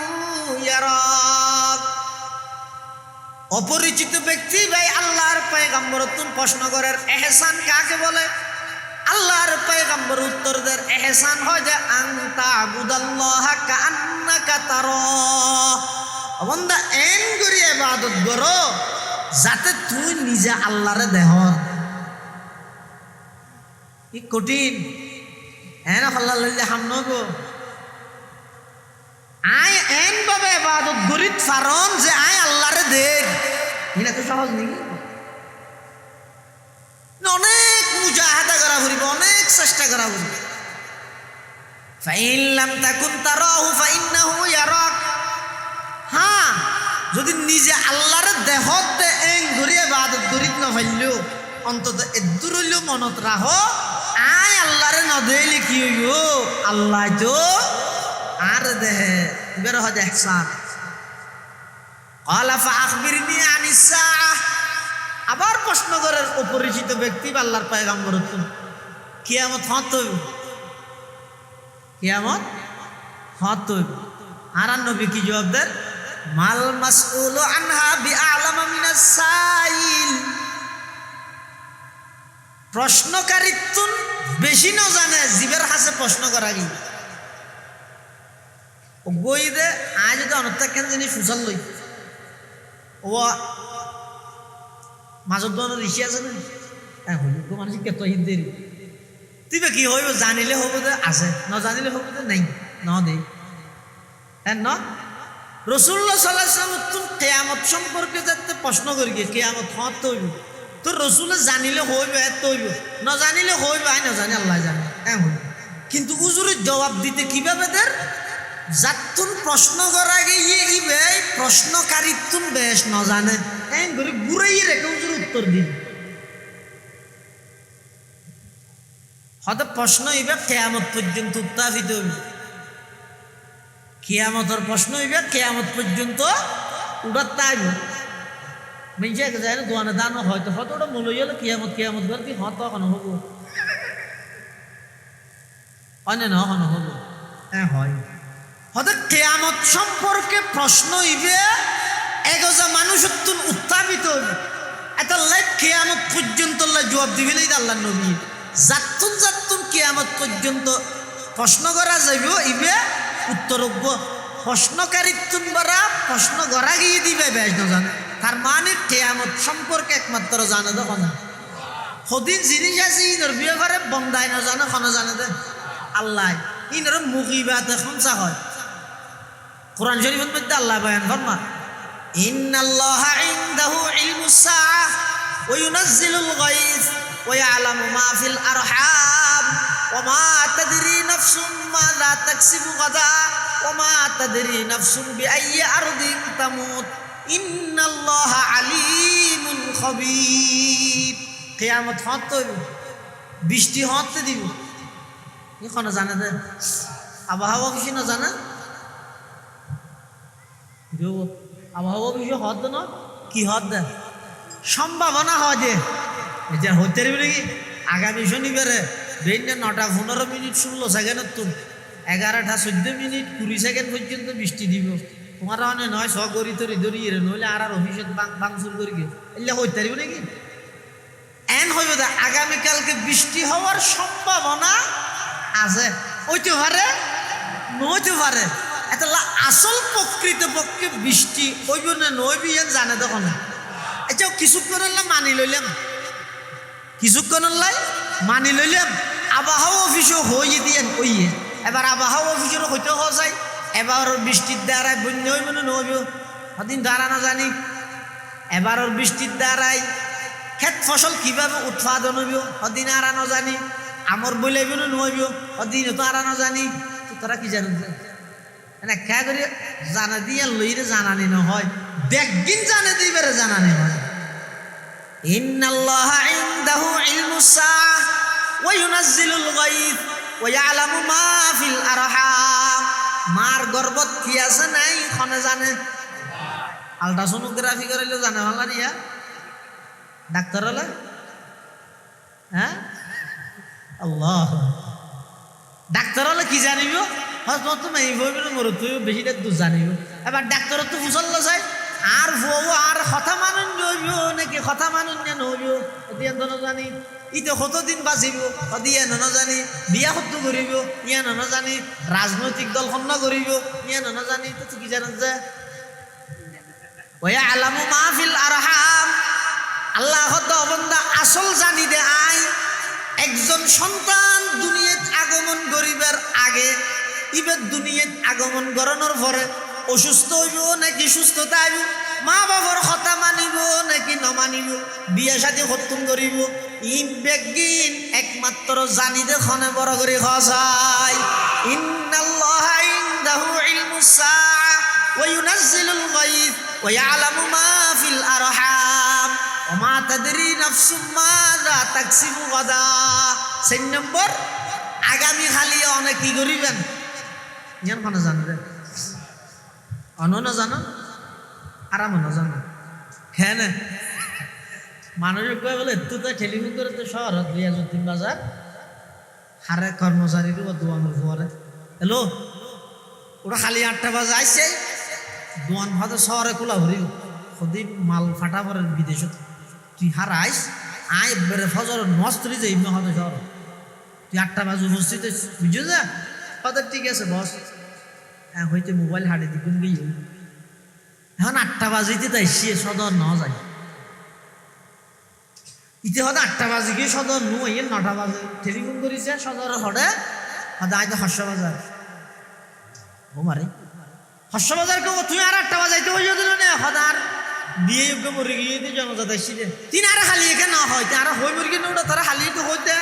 ইয়ারাক অপরিচিত ব্যক্তি ভাই আল্লাহর পয়গম্বর তুন প্রশ্ন করার ইহসান কাকে বলে আল্লাহর পয়গম্বর উত্তর দেন ইহসান হয় যে আন তা'বুদাল্লাহা কান্নাকা তারাহু বান্দা এন করি ইবাদত করো যাতে তুই নিজে আল্লাহরে দেহ কি কঠিন এন আল্লাহ লইলে হামনগো আই এন ভাবে ইবাদত করি ফারন যে আই আল্লাহরে দেখ এটা তো সহজ নেই অনেক মুজাহাদা করা হইব অনেক চেষ্টা করা হইব ফাইন লাম তাকুন তারাহু ফাইন্নাহু ইয়ারাক হ্যাঁ যদি নিজে আল্লাহরে দেহতে এং ধরিয়ে ইবাদত করিত না পাইলেও অন্তত এদুর হইলেও মনত রাখো আই আল্লাহরে নদেইলে কি হইব আল্লাহ তো আর দেহে এবার হয় ইহসান ক্বালা ফাআখবিরনি আনিস সাআহ আবার প্রশ্ন করার অপরিচিত ব্যক্তি আল্লাহর পয়গম্বর তুমি কিয়ামত হত হইব কিয়ামত হত হইব আর নবী কি জবাব দেন মাল মাসউলু আনহা বিআলামা মিনাস সাইল প্রশ্নকারীতুন বেশি না জানে জীবের হাসে প্রশ্ন করা কি ও গই দে আজ তো অনত্তা কেন জানি সুসাল লই ও মাজত দোকানের ঋষি আছে না হ্যাঁ হইব মানুষ কেত হিন্দের তুই কি হইব জানিলে হব যে আছে ন জানিলে হব যে নাই ন দেই হ্যাঁ ন রাসূলুল্লাহ সাল্লাল্লাহু আলাইহি ওয়াসাল্লাম তুমি কিয়ামত সম্পর্কে যাতে প্রশ্ন করি কিয়ামত হত হইব তো রাসূলে জানিলে হইব এত হইব ন জানিলে হইব আই না জানি আল্লাহ জানে হ্যাঁ হইব কিন্তু উজুরের জবাব দিতে কিভাবে দের যাতুন প্রশ্ন করা গিয়ে ইবে প্রশ্নকারী তুন বেশ ন জানে হ্যাঁ ঘুরে ঘুরেই রেখে উজুর উত্তর দিন হয়তো প্রশ্ন ইবে কিয়ামত পর্যন্ত উত্থাপিত হইব কিয়ামতের প্রশ্ন হইবে কিয়ামত পর্যন্ত উড়াত তাইব মিঞ্জে যায় না দোয়ানে দানো হয়তো হয়তো ওটা মূল হইল কিয়ামত কিয়ামত ঘর কি হত কোনো হবো অন্য না কোনো হবো হ্যাঁ হয় হয়তো কিয়ামত সম্পর্কে প্রশ্ন হইবে এগোজা মানুষ উত্থাপিত হইবে এটা লাইক কিয়ামত পর্যন্ত জবাব দিবে না আল্লাহ নবী যাতুন যাতুন কিয়ামত পর্যন্ত প্রশ্ন করা যাইব ইবে উত্তর প্রশ্নকারী তুনবারা প্রশ্ন করা গিয়ে দিবে বেশ না জানে তার মানে কিয়ামত সম্পর্কে একমাত্র জানে তখন সদিন জিনিস আছে ইনর ব্যাপারে বন্দায় না জানে কোনো জানে দে আল্লাহ ইনর মুগিবাতে খমসা হয় কোরআন শরীফের মধ্যে আল্লাহ বয়ান ফরমা ইন্নাল্লাহা ইনদাহু ইলমুস সাআহ ওয়া ইউনাজ্জিলুল গায়থ ওয়া ইয়ালামু মা ফিল আরহাম ওয়া মা তাদরি নাফসুম মাযা তাকসিবু গাদা ওয়া মা তাদরি নাফসুম বিআইয়ি আরদিন তামুত ইন্নাল্লাহা আলিমুন খাবীর কিয়ামত হত বৃষ্টি হতে দিব এখন জানে দে আবহাওয়া কিছু না জানে আবহাওয়া বিষয় হদ না কি হদ দে সম্ভাবনা হয় যে এটা হতে পারবে কি আগামী শনিবারে বেইনে 9:15 16 সেকেন্ডের তুল 11টা 14 মিনিট 20 সেকেন্ড পর্যন্ত বৃষ্টি দিব তোমার অনেক নয় সগরি তরি ধরিয়ে নইলে আর অফিসত বাংসুর করি গিয়ে এলে হইতে পারবে নাকি এন হইব দে আগামীকালকে বৃষ্টি হওয়ার সম্ভাবনা আছে হইতে পারে নইতে পারে এটা আসল প্রকৃতপক্ষে বৃষ্টি হইব না নইবি এন জানে তখন এটা কিছুক্ষণ মানি লইলাম কিছুক্ষণ মানি লইলাম আবহাওয়া অফিসও হয়ে দিয়েন ওইয়ে এবার আবহাওয়া অফিসেরও হইতে হওয়া যায় এবার বৃষ্টির দ্বারায় বন্যা হইব না নইব ওদিন দ্বারা না জানি এবার বৃষ্টির দ্বারাই ক্ষেত ফসল কিভাবে উৎপাদন হইব ওদিন আর না জানি আমর বইলাইব না নইব ওদিন তো আর না জানি তোরা কি জানেন না খেয়া করি জানা দিয়ে লইরে জানানি না হয় দেখদিন জানে দিবারে জানানি হয় ইন্নাল্লাহা ইনদাহু ইলমুস সাআহ ওয়া ইউনাজ্জিলুল গায়থ ওয়া ইয়ালামু মা ফিল আরহাম। মার গর্ভত কি আছে নাই খনে জানে। আল্ট্রাসোনোগ্রাফি করাইলে জানে ভালো নিয়া ডাক্তার হলে। হ্যাঁ আল্লাহ, ডাক্তার হলে কি জানিব? তুমি এই বইবেন মর তুই বেশি ডাক্তার জানিব। এবার ডাক্তার তো মুসল্লা চাই আর বউ আর কথা মানুন নইব নাকি কথা মানুন না নইব দিয়ে জানি। ইতে কতদিন বাঁচিব দিয়ে জানি। বিয়া সত্য করিব ইয়া জানি। রাজনৈতিক দল খন্ন করিব ইয়া জানি। তো কি জানেন যে ওয়া আলামু মা ফিল আরহাম। আল্লাহ বন্দা আসল জানি দে আই একজন সন্তান দুনিয়াত আগমন করিবার আগে ইবের দুনিয়াত আগমন করানোর পরে অসুস্থ হইব নাকি সুস্থতা আইব, মা বাবার কথা মানিব নাকি নমানিব, বিয়া শাদী খতম করিব, ইন বেগিন একমাত্র জানি দে খনে বড় করে খসাই। ইন্নাল্লাহা ইনদাহু ইলমুস সাআহ ওয়া ইউনাজ্জিলুল গায়থ ওয়া ইয়ালামু মা ফিল আরহাম ওয়া মা তাদরি নাফসুম মাযা তাকসিবু গাদা। 4 নম্বর, আগামী খালি অনেক কি করিবেন ইয়ান কোন জানবে অনন জানো আরাম না জানো। হ্যাঁ না মানুষের কয়ে বলে তুই তো টেলিফোন করে তো শহরত রিয়াজুদ্দিন বাজার হারে কর্মচারীর দোয়ানোর পরে হ্যালো ওরা খালি 8টা বাজে আইসে দোয়ান ভাতে শহরে খোলা ভরি সদি মাল ফাটা পরে বিদেশত তুই হার আইস আয় বেড়ে ফজর নস্তরি যে ইমন হতে শহর তুই 8টা বাজে উপস্থিত বুঝো যা কথা ঠিক আছে বস। হ্যাঁ হইতে মোবাইল হাটে দিকুন গিয়ে এখন 8টা বাজিতে তাই সে সদর ন যায় ইতে হতে 8টা বাজে গিয়ে সদর নু 9টা বাজে টেলিফোন করেছে সদর হটে হতে আইতে হর্ষ বাজার ও মারে হর্ষ বাজার কেউ তুই আর 8টা বাজাইতে হয়ে দিল না হতে আর বিয়ে যোগ্য মরে গিয়ে জনজাত আসছিল তিন আর খালি একে না হয় আর হই মরি গিয়ে ওটা তারা খালি তো হইতে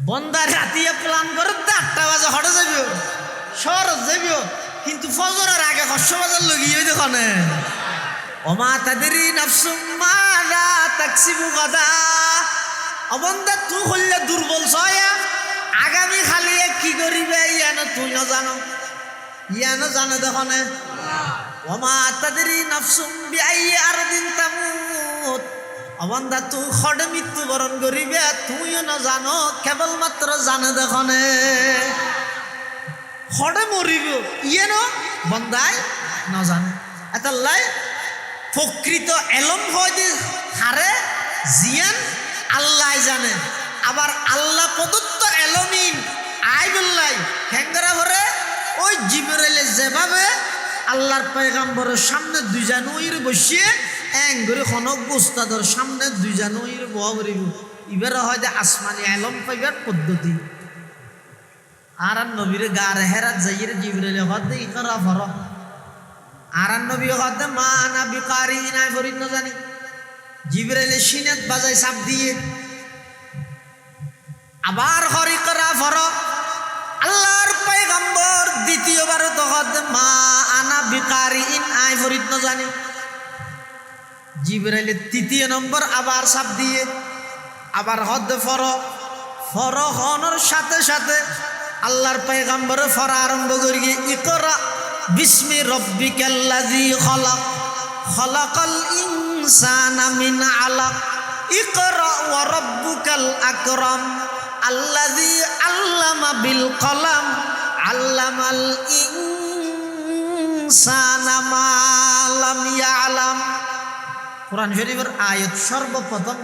বন্দার রাতিয়া প্ল্যান করে 8টা বাজে হটে যাবিও শহর যাবিও কিন্তু ফজরের আগে হর্ষ বাজার লগিয়ে দেখনে ওমা তাদেরই নাফসুম মাযা তাকসিবু গাদা। অবন্দা তুই হইলে দুর্বল ছয়া আগামী খালি কি করিবে ইয়ানো তুই না জানো ইয়ানো জানে দেখনে। ওমা তাদেরই নাফসুম বিআই আরদিন তামুত। অবন্দা তুই খড়ে মৃত্যুবরণ করিবে তুইও না জানো কেবলমাত্র জানে দেখনে খড়ে মরিব ইয়ে ন বন্দায় না জানে। এতাল্লাই প্রকৃত এলম হয় যে হারে জিয়ান আল্লাহ জানে। আবার আল্লাহ প্রদত্ত এলমিন আই বললাই হ্যাঙ্গরা ভরে ওই জিবরাইলে যেভাবে আল্লাহর পয়গাম্বরের সামনে 2 জানুয়ারির বসিয়ে এঙ্গরে খনক উস্তাদের সামনে 2 জানুয়ারির বহ করিব ইবার হয় যে আসমানি এলম পাইবার পদ্ধতি। আর নবীর গার হেরাত যাইয়ের জিবরাইলে হদে ইকরা ফর আর নবী হদে মা না বিকারি না ফরিদ না জানি জিবরাইলে সিনাত বাজাই চাপ দিয়ে আবার হরি করা ফর আল্লাহর পয়গম্বর দ্বিতীয়বার তো হদে মা আনা বিকারি ইন আই ফরিদ না জানি জিবরাইলে 3য় নম্বর আবার চাপ দিয়ে আবার হদে ফর ফর হনর সাথে সাথে আল্লাহর পয়গম্বর ফর আরম্ভ করি ইকরা বিস্মি রব্বিকাল্লাযী খলাক খলাকাল ইনসানা মিন আলাক ইকরা ওয়া রাব্বুকাল আকরাম আল্লাযী আল্লামা বিল কলম আল্লামাল ইনসানা মা লাম ইয়ালাম। কোরআন শরীফের আয়াত সর্বপ্রথম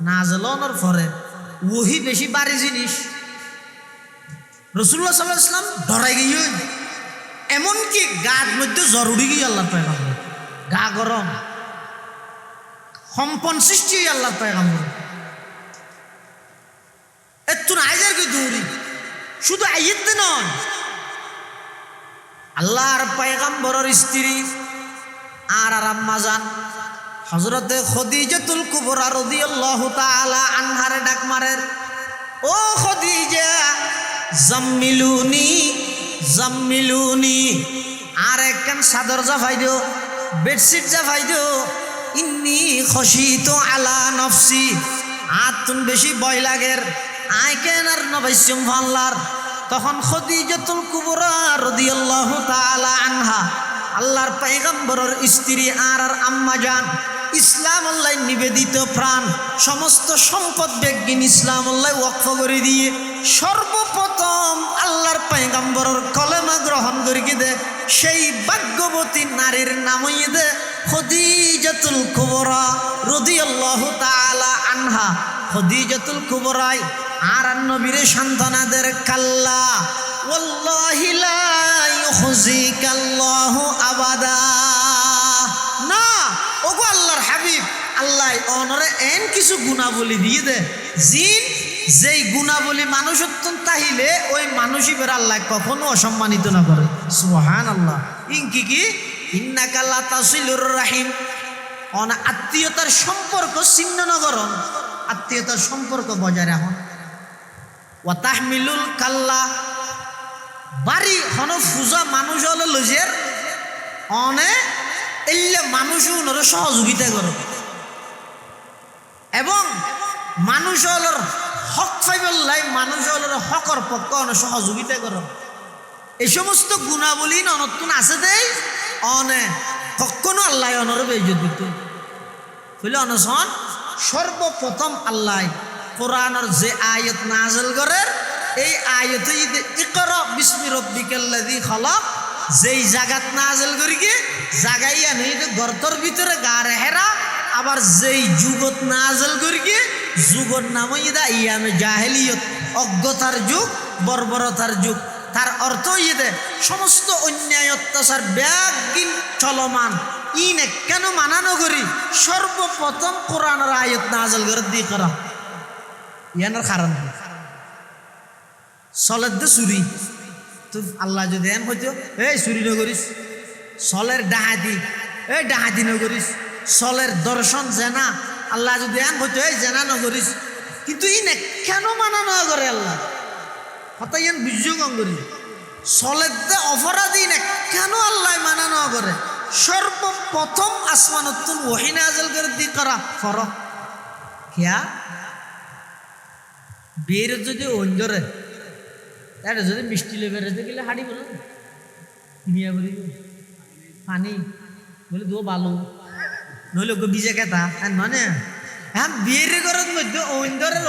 নাজলনের পরে ওহি বেশি বাড়ি জিনিস রাসূলুল্লাহ সাল্লাল্লাহু আলাইহি ওয়াসাল্লাম ডরাই গিয়ে এমনকি গার মধ্যে জ্বর উঠে গিয়ে আল্লাহর পয়গম্বর গা গরম কম্পন সৃষ্টি আল্লাহর পয়গম্বর এত আইজার কি দৌড়ি শুধু আইয়ত নয় আল্লাহর পয়গম্বরের স্ত্রী আর আম্মা জান হযরতে খদিজাতুল কুবরা রাদিয়াল্লাহু তাআলা আনহারে ডাক মারের ও খদিজা জাম্মিলুনি জাম্মিলুনি আর একখান চাদর জাফাই দিও বেডশিট যা ভাইদো ইন্নি খসিতু আলা নফসি আতুন বেশি ভয় লাগের আই কেন আর নবাইসম ফাল্লার তখন খদিজাতুল কুবরা রাদিয়াল্লাহু তাআলা আনহা আল্লাহর পয়গম্বরের স্ত্রী আর আম্মা জান ইসলাম আল্লাহ নিবেদিত প্রাণ সমস্ত সম্পদ বেগিন ইসলাম আল্লাহ ওয়াকফ করে দিয়ে সর্বপ্রথম আল্লাহর পয়গম্বরের কলেমা গ্রহণ করি দে সেই ভাগ্যবতী নারীর নামই দে খদিজাতুল কুবরা রাদিয়াল্লাহু তাআলা আনহা খদিজাতুল কুবরাই আর নবীর সন্তানাদের কাল্লা ওয়াল্লাহি লা ইউখজিকাল্লাহু আবাদা না ওগো আল্লাহর হাবিব আল্লাহ অনরে এন কিছু গুণাবলী দিয়ে দে জিন যেই গুণাবলী মানুষ অত্যন্ত তাহিলে ওই মানুষই বের আল্লাহ কখনো অসম্মানিত না করে সুবহানাল্লাহ ইনকি কি ইন্নাকা লা তাসিলুর রাহিম অনা আত্মীয়তার সম্পর্ক ছিন্ন না করন আত্মীয়তার সম্পর্ক বজায় রাখুন ওয়া তাহমিলুল কাল্লা বাড়ি হন ফুজা মানুষ হলো লজের অনে এলে মানুষ ওনারা সহযোগিতা করে এবং মানুষ হলোর হক ফাইবল্লাই মানুষ হলোর হকর পক্ষ অনে সহযোগিতা করে এই সমস্ত গুণাবলী নতুন আছে দেই অনে কখনো আল্লাহ অনর বেইজ্জত দিতে বুঝলে অনশন সর্বপ্রথম আল্লাহ কোরআনের যে আয়াত নাযিল করে এই আয়াতে ইকরা বিসমি রাব্বিকাল্লাযী খালাক যেই জায়গাত নাযিল করি কি জাগাইয়া নেই গর্তর ভিতরে গারে হেরা আবার যেই যুগত নাযিল করি কি যুগর নামই দা ইয়ামে জাহেলিয়ত অজ্ঞতার যুগ বর্বরতার যুগ তার অর্থ ইয়ে সমস্ত অন্যায় অত্যাচার ব্যাগিন চলমান ইনে কেন মানানো করি সর্বপ্রথম কোরআনের আয়াত নাযিল করে দি করা ইয়ানোর কারণ সলের দে চুরি তো আল্লাহ যদি এম হইতো এই চুরি নকরিস সলের ডাহাতি এই ডাহাতি নকরিস সলের দর্শন জেনা আল্লাহ যদি এম হইতো এই জেনা নকরিস কিন্তু ইনে কেন মানানো করে আল্লাহ হতা ইয়ান বিজয়গম করি সলের দে অপরাধী না কেন আল্লাহ মানানো করে সর্বপ্রথম আসমানতুন ওহী নাযিল করে দি করা ফর কিয়া বিয়ের যদি অঞ্জরে এটা যদি মিষ্টি লেবে রেখে গেলে হাড়ি বলো নিয়ে বলি পানি বলে দো বালু নইলে গো বিজে কেতা আর ননে হ্যাঁ বিয়ের ঘরের মধ্যে অঞ্জরের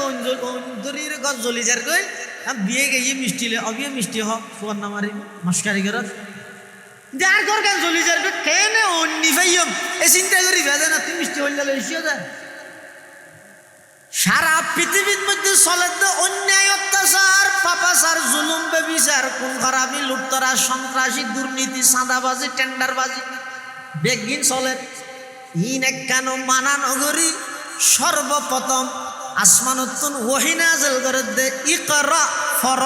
অঞ্জরির ঘর জ্বলি যার কই হ্যাঁ বিয়ে গিয়ে মিষ্টি লে অবিয়ে মিষ্টি হোক সোয়ার নামারি মস্কারি ঘরত যার ঘর কেন জ্বলি যার কেন অন্য ভাইম এ চিন্তা করি ভেজে না তুই মিষ্টি হইলে এসিও যায় সারা পৃথিবীর মধ্যে চলে তো অন্যায় অত্যাচার পাপাচার জুলুম বেবিচার কোন খারাপি লুটতরা সন্ত্রাসী দুর্নীতি চাঁদাবাজি টেন্ডারবাজি বেগিন চলে ইন এক কেন মানা নগরী সর্বপ্রথম আসমানতুন ওহী নাযিল করে দে ইকরা ফর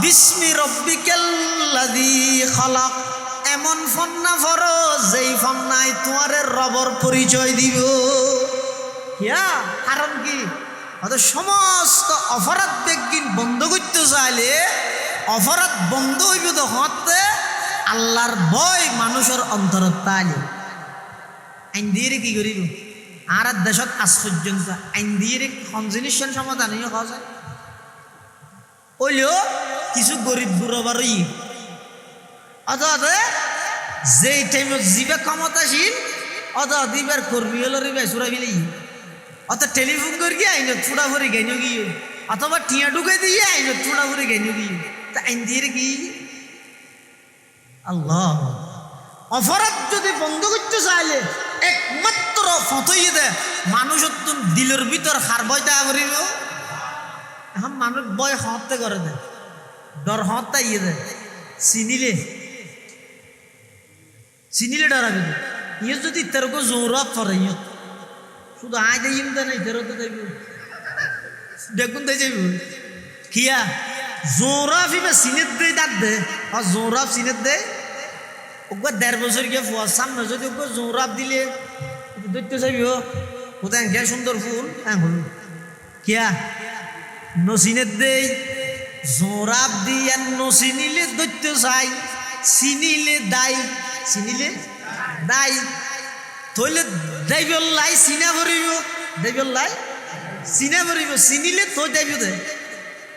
বিসমি রাব্বিকাল্লাযী খালাক এমন ফন্না ফর যেই ফন্নায় তোমার রবর পরিচয় দিব ইয়া কারণ কি সমস্ত অপরাধ বেগিন বন্ধ করতে চাইলে অপরাধ বন্ধ হইব তো হতে আল্লাহর ভয় মানুষের অন্তরত তাইলে আইন দিয়ে কি করিব আর দেশত আজ পর্যন্ত আইন দিয়ে কোন জিনিসের সমাধান হয়ে খাওয়া যায় ওইলেও কিছু গরিব বুড়োবারই অত যেই টাইমত জিবে ক্ষমতাসীন অত দিবার কর্মী হলো রিবে সুরা মিলি অত টেলিফোন করি আইনত ফুড়া ভরে গেন গিয়ে অথবা টিয়া ঢুকে দিয়ে আইনত ফুড়া ভরে গেন গিয়ে তা আইন দিয়ে কি আল্লাহ অপরাধ যদি বন্ধ করতে চাইলে একমাত্র ফতইয়ে দে মানুষ দিলের ভিতর হার ভয় তা করিব এখন মানুষ ভয় হতে করে দে ডর হতা ইয়ে দে চিনিলে ডরাবে ইয়ে যদি তেরকো জৌরব করে ইয়ে শুধু আয় দেই ইমদা নাই তেরোতে যাইব দেখুন তাই যাইব কিয়া জৌরব ইবে সিনেত দে দাঁত দে আর জৌরব সিনেত দে ওকে ১.৫ বছর গিয়ে ফুয়ার সামনে যদি ওকে জৌরব দিলে দেখতে যাইব কোথায় কে সুন্দর ফুল হ্যাঁ ফুল কিয়া নসিনের দেই জোরাব দিয়ে নসিনিলে দৈত্য চাই চিনিলে দাই চিনিলে দাই তইলে দাইবল্লাই চিনা ভরিব দাইবল্লাই চিনা ভরিব চিনিলে তই দাইব দে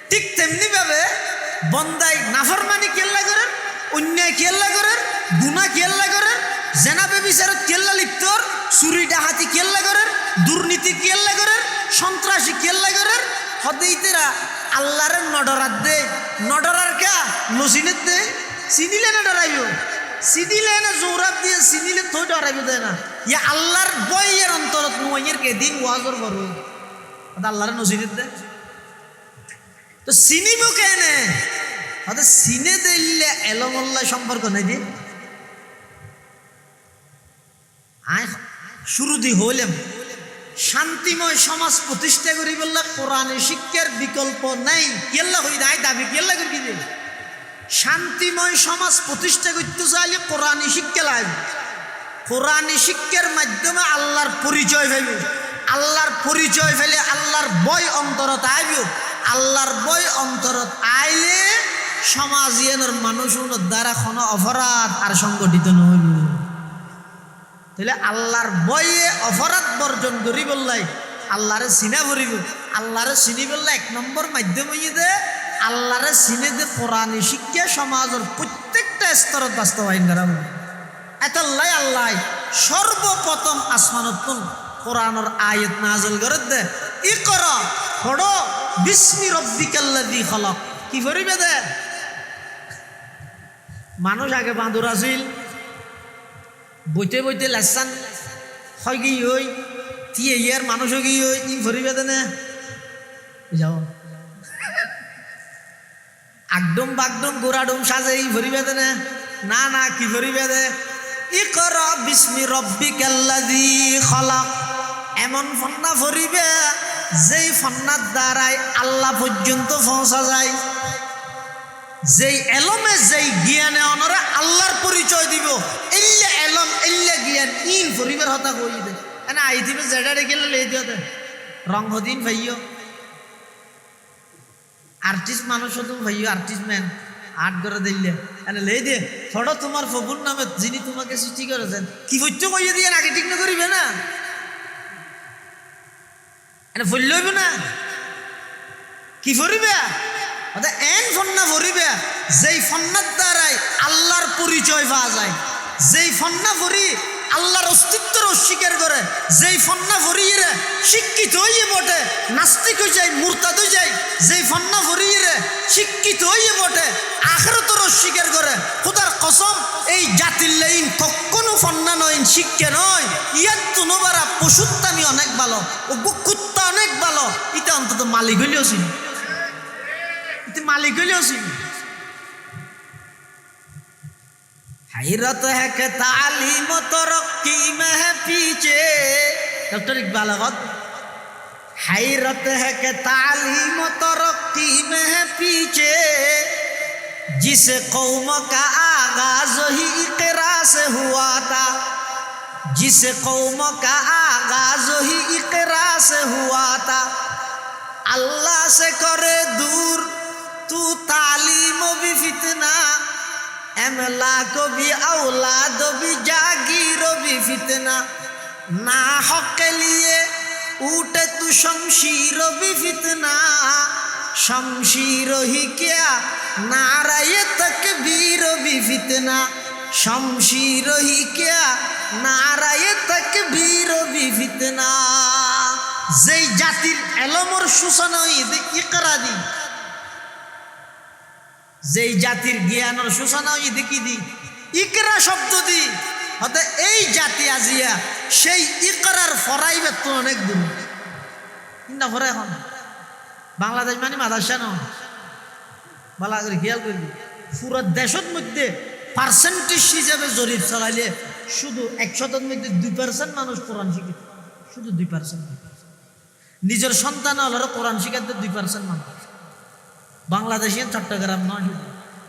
ঠিক তেমনি ভাবে বন্দাই নাফরমানি কেল্লা করেন অন্যায় কেল্লা করেন গুনাহ কেল্লা করেন জেনাবে বিচারত কেল্লা লিপ্তর চুরি ডাহাতি কেল্লা করেন দুর্নীতি কেল্লা করেন সন্ত্রাসী কেল্লা করেন হদেইতেরা আল্লাহরে নডরাত দে নডরার কা নসিনের দে চিনিলে না ডরাইব চিনিলে না জৌরাব দিয়ে চিনিলে থই ডরাইব দে না ইয়া আল্লাহর বইয়ের অন্তরত নইয়ের কে দিন ওয়াজর বড় আল্লাহরে নসিনের দে তো চিনিব কেনে হয়তো চিনে দিলে এলমল্লা সম্পর্ক নাই দি আয় শুরু দি হইলাম শান্তিময় সমাজ প্রতিষ্ঠা করি বললে কোরআনে শিক্ষার বিকল্প নাই কেল্লা হই নাই দাবি কেল্লা করি দে শান্তিময় সমাজ প্রতিষ্ঠা করতে চাইলে কোরআনে শিক্ষা লাগবে কোরআনে শিক্ষার মাধ্যমে আল্লাহর পরিচয় পাইবে আল্লাহর পরিচয় ফেলে আল্লাহর বই অন্তরত আইব আল্লাহর বই অন্তরত আইলে সমাজের মানুষের দ্বারা কোনো অপরাধ আর সংগঠিত নহইব তাহলে আল্লাহর বইয়ে অপরাধ বর্জন করি বললাই আল্লাহরে চিনা ভরিব আল্লাহরে চিনি বললে এক নম্বর মাধ্যম দে আল্লাহরে চিনে দে কোরআনে শিক্ষা সমাজের প্রত্যেকটা স্তরত বাস্তবায়ন করা হবে এতল্লাই আল্লাহ সর্বপ্রথম আসমানত কোরআনের আয়াত নাযিল করে দে ইকরা পড়ো বিস্মি রব্বিকাল্লাযী খলাক কি করিবে দে মানুষ আগে বাঁদর আছিল বইতে বইতে লেসান হয় কি ওই তিয়ে ইয়ার মানুষ কি ওই ই ভরিবে দে না যাও আগডম বাগডম গোড়াডম সাজে ই ভরিবে দে না না কি ভরিবে দে ইকরা বিস্মি রব্বিকাল্লাযী খলাক এমন ফন্না ভরিবে যেই ফন্নার দ্বারাই আল্লাহ পর্যন্ত পৌঁছা যায় যেই এলমে যেই জ্ঞানে অনরা আল্লাহর পরিচয় দিব এল্লে এলম এল্লে জ্ঞান ইন পরিবার হতা কই দে না আই দিবে জেডা রেখেলে লে দিও দে রং হদিন ভাইও আর্টিস্ট মানুষ তো ভাইও আর্টিস্ট ম্যান আর্ট করে দিলে এনে লে দে থড়ো তোমার প্রভুর নামে যিনি তোমাকে সৃষ্টি করেছেন কি হইতো কইয়ে দিয়ে আগে ঠিক না করিবে না এনে ফুল লইব না কি করিবে এন ফন্না ভরিবে যেই ফন্নার দ্বারাই আল্লাহর পরিচয় পাওয়া যায় যেই ফন্না ভরি আল্লাহর অস্তিত্বর অস্বীকার করে যেই ফন্না ভরিয়ে শিক্ষিত হইয়ে বটে নাস্তিক হয়ে যায় মুরতাদ হয়ে যায় যেই ফন্না ভরিয়ে শিক্ষিত হইয়ে বটে আখিরাতর অস্বীকার করে খোদার কসম এই জাতির লাইন কখনো ফন্না নয় শিক্ষা নয় ইয়ার তুনবারা পশুত্তানি অনেক ভালো ও কুত্তা অনেক ভালো এটা অন্তত মালিক হইলেও ছিল मालिक हैरत है कि तालीम तरक्की में है पीछे डॉक्टर इकबाल हैरत है कि तालीम तरक्की में है पीछे जिस कौम का आगाज ही इकरा से हुआ था जिस कौम का आगाज ही इकरा से हुआ था अल्लाह से करे दूर तू तालीम भी फितना एमला को भी औलाद भी जागीर भी फितना ना हक के लिए उठे तू शमशीर भी फितना शमशीर ही क्या नाराये तकबीर भी फितना शमशीर ही क्या नाराये तकबीर भी फितना যেই জাতির এলমর সূচনা হইতে ইকরা দি যেই জাতির জ্ঞানের সূচনা হইতে কি দি ইকরা শব্দ দি হতে এই জাতি আজিয়া সেই ইকরার ফরাইবে তো অনেক দূর কিনা ফরাই এখন বাংলাদেশ মানে মাদ্রাসা ন বালা করে খেয়াল করবি পুরো দেশের মধ্যে পার্সেন্টেজ হিসাবে জরিপ চালাইলে শুধু 100-এর মধ্যে 2% মানুষ কোরআন শিখে শুধু 2% নিজের সন্তান হলো কোরআন শিখাতে 2% মানুষ বাংলাদেশে চট্টগ্রাম নয়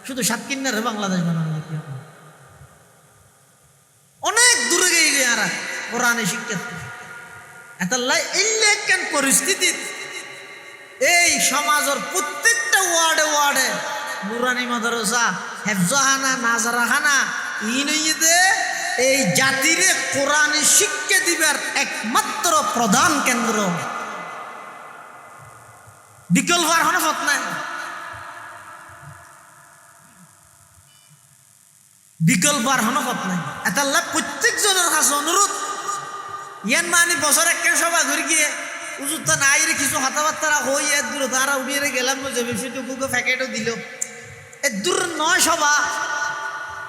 শুধু সাতক্ষীরার বাংলাদেশ বানানো অনেক দূরে গিয়ে আর কোরআনে শিক্ষাতে এতলাই ইলেকশন পরিস্থিতি এই সমাজের প্রত্যেকটা ওয়ার্ডে ওয়ার্ডে নুরানি মাদ্রাসা হেফজাখানা নাজারাখানা ইনইদে এই জাতিরে কোরআন শিক্ষা দিবার একমাত্র প্রধান কেন্দ্র, বিকল্প আর কোনো পথ নাই, বিকল্প আর কোনো পথ নাই। এতাল্লাহ প্রত্যেকজনের কাছে অনুরোধ, ইয়ান মানে বছর একটা সভা ঘুরে গিয়ে উজুরটা নাই রে কিছু হাতাবার্তারা হই এর দূর তারা উড়িয়ে গেলাম যাবে সেটুকুকে প্যাকেটও দিল, এর দূর নয় সভা।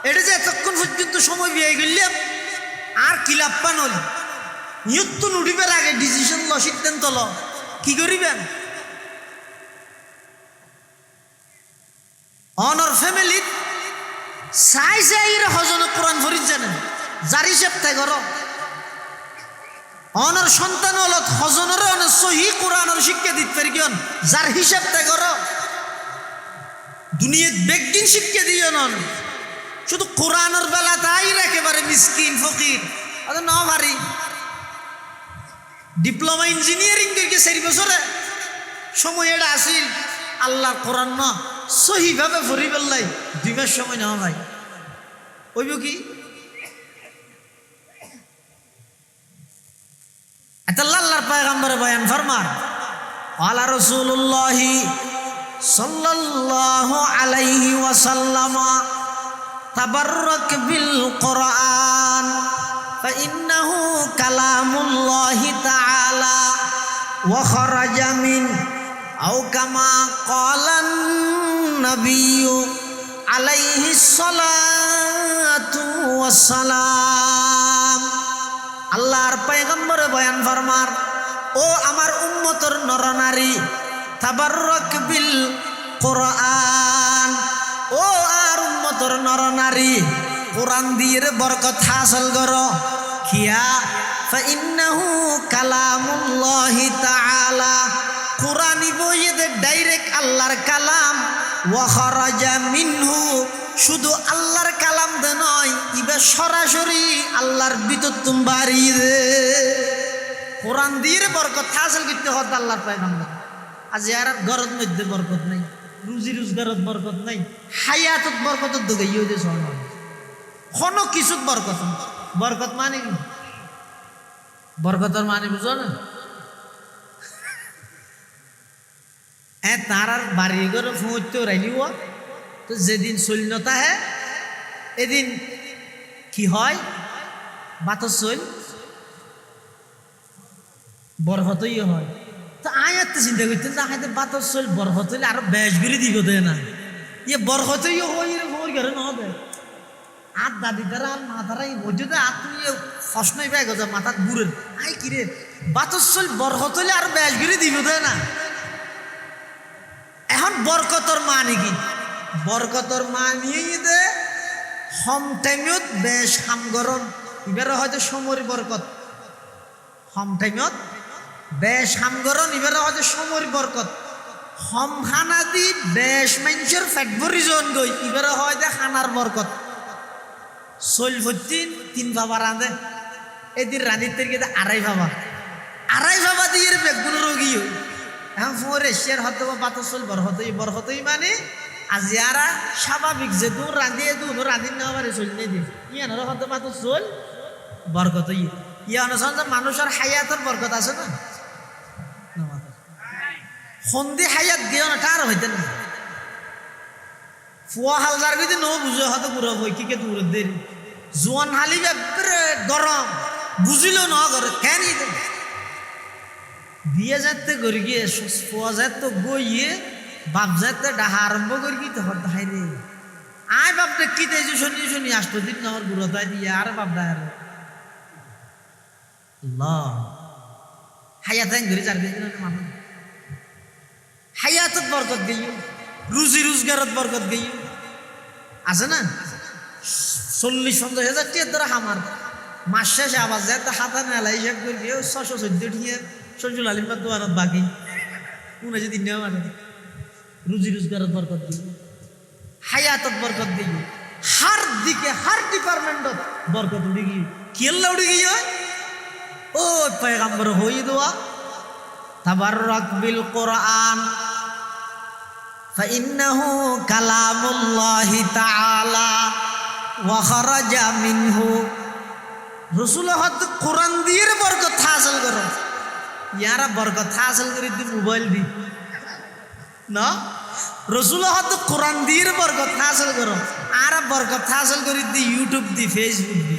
এটা যে এতক্ষণ পর্যন্ত সময় বিয়ে গেলাম আর কিলাপ্পা নল নিয়ত্তন উঠিবার আগে ডিসিশন ল, সিদ্ধান্ত ল, কি করিবেন? অনর ফ্যামিলি চাই চাই হজনে কোরআন ফরিদ জানেন যার হিসাব তাই করো। অনর সন্তান হলত হজনের অনেক সহি কোরআনের শিক্ষা দিতে পারি কেন যার হিসাব তাই করো। দুনিয়ার বেগিন শিক্ষা দিও নন, শুধু কোরআনের বেলা তাই একেবারে মিসকিন ফকির ন ভারি। ডিপ্লোমা ইঞ্জিনিয়ারিং দেখে 4 বছরে সময় এটা আসিল আল্লাহ কোরআন ন সহিভাবে ভরি পেলাই 2 মাস সময় নেওয়া ভাই ওইব কি? আল্লাহর পয়গম্বর বয়ান ফরমান আলা রাসূলুল্লাহ সাল্লাল্লাহু আলাইহি ওয়াসাল্লাম তাবাররাক বিল কোরআন ফাইন্নাহু কালামুল্লাহি তাআলা ওয়া খারাজা মিন আও কামা ক্বালান নবিয়্যু আলাইহিস সালাতু ওয়াস সালাম। আল্লাহর পয়গম্বর বয়ান ফরমার, ও আমার উম্মতর নরনারী, তাবাররাক বিল কোরআন, ও আর উম্মতর নরনারী কোরআন দিয়ে বরকত হাসিল করো। কিয়া ফাইন্নাহু কালামুল্লাহি তাআলা, কোরআনই বইয়েতে ডাইরেক্ট আল্লাহর কালাম। ওয়া খারাজা মিনহু, শুধু আল্লাহর কালাম দে নয় ইবে সরাসরি আল্লাহর ভিতর তুম বাড়ি দে। কোরআন দিয়ে বরকত হাসিল করতে হত আল্লাহর পয়গম্বর। আজ আর ঘরত মধ্যে বরকত নাই, রুজি রোজগারত বরকত নাই, হায়াতত বরকত দগাইও দে সব কোনো কিছুত বরকত। বরকত মানে কি? বরকতর মানে বুঝো না? তার আর বাড়ি ঘরে পৌঁছতেও রাইলিব তো যেদিন চলনতা হে এদিন কি হয় বাতর চল বরফতই হয়। তো আয় একটা চিন্তা করতেন যে বাতর চল বরফত হইলে আরো বেশ করে দিব দে না, ইয়ে বরফতই হই ঘরে নহবে। আর দাদি দ্বারা আর মা দ্বারা মধ্যে আর তুমি ফসনই পাই গো মাথার বুড়ের আই কিরে বাতর চল বরফত হইলে আরো বেশ করে দিব দে না। এখন বরকতর মানে কি? বরকতর মানিয়ে দে হম টাইমত বেশ হামগরণ এবারে হয়তো সমর বরকত, হম টাইমত বেশ হামগরণ এবারে হয়তো সমর বরকত। হম খানা দি বেশ মানুষের ফ্যাট ভরিজন গই এবারে হয়তো খানার বরকত। চল ভর্তি 3 ভাবা রাঁধে এদিন রাঁধির থেকে 2.5 ভাবা, 2.5 ভাবা দিয়ে বেগুন রোগী এখন ফোরে শের হতো বাতর চল বরহতই মানে আজিয়ারা স্বাভাবিক যে দূর রাঁধিয়ে দূর রাঁধির নেওয়া পারে চল নেই দিয়ে ইয়ানোর হতো বাতর চল বরকতই ইয়ানোর মানুষের হায়াতের বরকত আছে না? সন্ধি হায়াত গিয়ে না তার হইতেন না ফুয়া হালদার কিন্তু ন বুঝে হয়তো পুরো বই কি কে দূর দেরি জোয়ান হালি ব্যাপারে গরম বুঝিল ন করে কেন বিয়ে যাতে করি গিয়ে ফুয়া যাতে গইয়ে বাপ যাতে ডাহা আরম্ভ করি কি তখন হাই রে আয় বাপ দেখি যে শুনি আসতো দিন আমার বুড়ো তাই দিয়ে আর বাপ ডাহার হাইয়া তাই ঘুরে 4 দিন মানুষ হায়াতত বরকত গেই, রুজি রোজগারত বরকত গেই আছে না? 40-50 হাজার টিয়ার দ্বারা আমার মাস শেষে আবার যায় তো হাতা নেলা হিসাব করি 614 টিয়া সজুল আলিমার দোয়ারত বাকি কোন যদি নেওয়া মানে রুজি রোজগারত বরকত দিই, হায়াতত বরকত দিই, হার দিকে হার ডিপার্টমেন্টত বরকত উড়ি গিয়ে কেল্লা উড়ি গিয়ে ও পয়গম্বর হই দোয়া তাবাররাক বিল কোরআন ফাইন্নাহু কালামুল্লাহি তাআলা ওয়া খারাজা মিনহু রসুল হদ কোরআন দিয়ে বরকত হাসিল করো ইয়ারা বরকত হাসিল করে দি মোবাইল দি না রসুল হদ কোরআন দিয়ে বরকত হাসিল করো আর বরকত হাসিল করে দি ইউটিউব দি ফেসবুক দি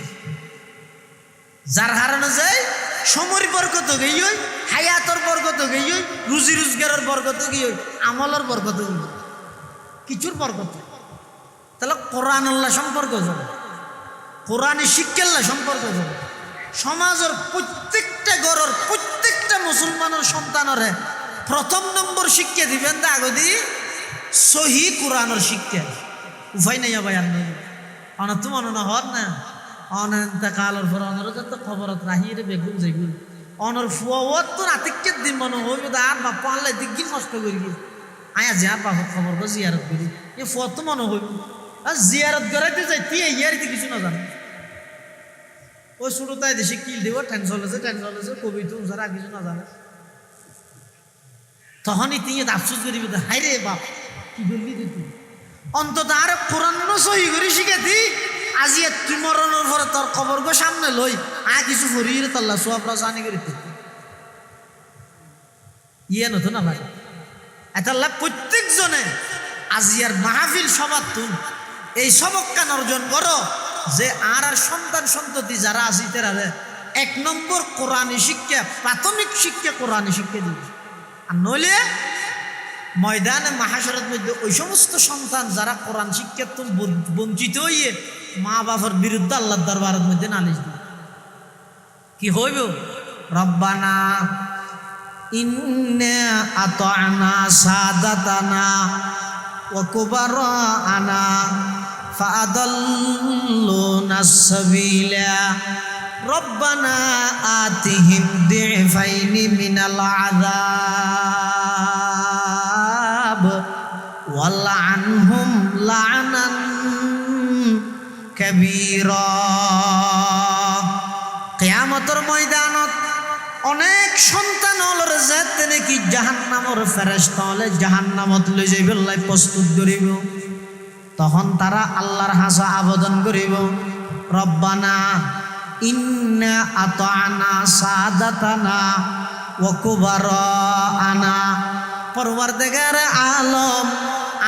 যার কারণে যাই সময়ের বরকত গেই হই হায়াতর বরকত গেই হই রুজি রোজগারের বরকত গেই হই আমলের বরকত গেই কিছুর বরকত তাহলে কোরআন আল্লাহ সম্পর্ক যাবে কোরআনে শিক্ষাল্লা সম্পর্ক যাবে সমাজের প্রত্যেকটা ঘরের প্রত্যেকটা মুসলমানের সন্তানের প্রথম নম্বর শিক্ষা দিবেন তা আগদি সহি কোরআনের শিক্ষা উপায় নেই ভাই আর নেই অনেক তো মনে না হর না অনেক কালের পর অনর তো খবরত রাহিয়ে বেগুন যেগুন অনর ফুয়াত তো রাতিকে দিন মনে হইবে আর বাপ আল্লাহ দিক নষ্ট করি আয়া যা বাপত খবর তো জিয়ারত করি এ ফুয়াত তো মনে হইব আর জিয়ারত করাইতে যাই তুই ইয়ারিতে কিছু না জানে ওই ছোটতায় দেশে কিল দেব টেনশন হলেছে কবিতা যারা কিছু না জানে তখনই তুই আফসোস করিবি হাই রে বাপ কি বললি তুই অন্তত আর কোরআন সহি করে শিখেছি আজি তুই মরণের পরে তোর খবর গো সামনে লই কিছু করিয়ে তাল্লা সোয়াব রাসানি করি ইয়ে নতো না ভাই এতাল্লা প্রত্যেকজনে আজিয়ার মাহফিল সবার তুন এই সবক কান অর্জন করো যে আর সন্তান সন্ততি যারা আছে তারা এক নম্বর কোরআনী শিক্ষা প্রাথমিক শিক্ষা কোরআনী শিক্ষা দিবে আর নইলে ময়দানে মাহাশরের মধ্যে ওই সমস্ত সন্তান যারা কোরআন শিক্ষা তো বঞ্চিত হইয়ে মা বাবার বিরুদ্ধে আল্লাহর দরবারের মধ্যে নালিশ দিবে কি হইব রব্বানা ইন্না আতা'না সাদাতানা ওয়া কুবারানা ফাআদাল্লুনা সাবিলা রব্বানা আতিহিম দি'ফাইনি মিনাল আযাব ওয়ালআনহুম লা'নান কাবীরা কিয়ামতের ময়দানত অনেক সন্তান হলর যেতে নাকি জাহান্নামের ফেরেশতা হলে জাহান্নামত লই যাইবে লাই প্রস্তুত করিব তখন তারা আল্লাহর হাসা আবেদন করিব রব্বানা ইন্না আতা'না সাদাতানা ওয়া কুবারানা পরওয়ারদিগার আলম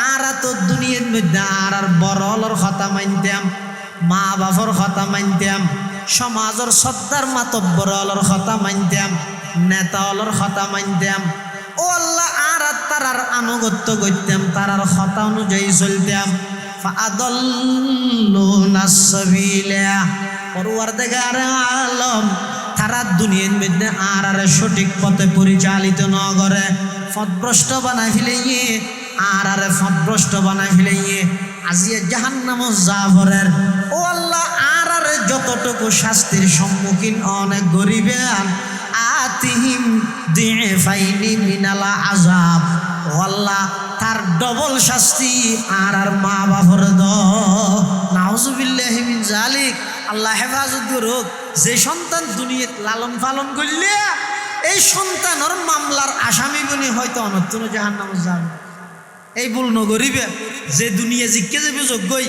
আর তো দুনিয়ার মধ্যে আর বড়লর কথা মানতাম মা বাবার কথা মানতাম সমাজের সর্দার মাতব্বরলর কথা মানতাম নেতাওয়ালার কথা মানতাম ও আল্লাহ আর তারার আনুগত্য করতাম তারার কথা অনুযায়ী চলতাম ফাআদাল্লুনা সাবিলা পরওয়ারদিগার আলম তারা দুনিয়ার মধ্যে আর সঠিক পথে পরিচালিত ন করে পথভ্রষ্ট বানাই ফেলিয়ে আর পথভ্রষ্ট বানাই ফেলিয়ে আজিয়ে জাহান্নাম জাফরের ও আল্লাহ আর যতটুকু শাস্তির সম্মুখীন অনেক গরিবেন আতিহিম দি'ফাইনি মিনাল আযাব ও আল্লাহ তার ডবল শাস্তি আর মা বাবার নাউজুবিল্লাহি মিন জালিক আল্লাহ হেফাজত করুক যে সন্তান দুনিয়াত লালন পালন করলে এই সন্তানের মামলার আসামি বনি হয়তো অনর্থন জাহান্নামে যাবে এই ভুল নগরিবে যে দুনিয়া জিজ্ঞে যাবে যোগ্যই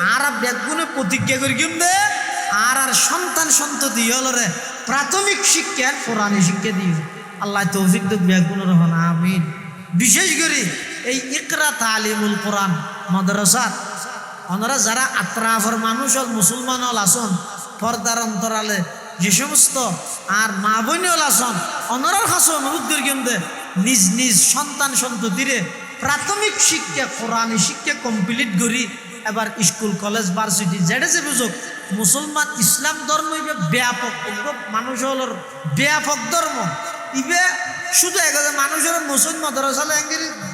আর ব্যাগুনে প্রতিজ্ঞা করি কিনবে আর সন্তান সন্ততি হলরে প্রাথমিক শিক্ষা কোরআনী শিক্ষা দিয়ে আল্লাহ তৌফিক দেব ব্যাগুনের হন আমিন বিশেষ করে এই ইকরা তালিমুল কোরআন মাদ্রাসাত ওনারা যারা আত্রাফের মানুষ হল মুসলমান হল আসন পর্দার অন্তরালে যে সমস্ত আর মা বোন হল আসন ওনারার কাছে অনুরোধ করি কিন্তু নিজ নিজ সন্তান সন্ততিরে প্রাথমিক শিক্ষা কোরআনী শিক্ষা কমপ্লিট করি এবার স্কুল কলেজ ভার্সিটি যেটা যে বুঝুক মুসলমান ইসলাম ধর্ম ইবে ব্যাপক মানুষ হল ব্যাপক ধর্ম ইবে শুধু একজন মানুষের মুসলমান মাদ্রাসালে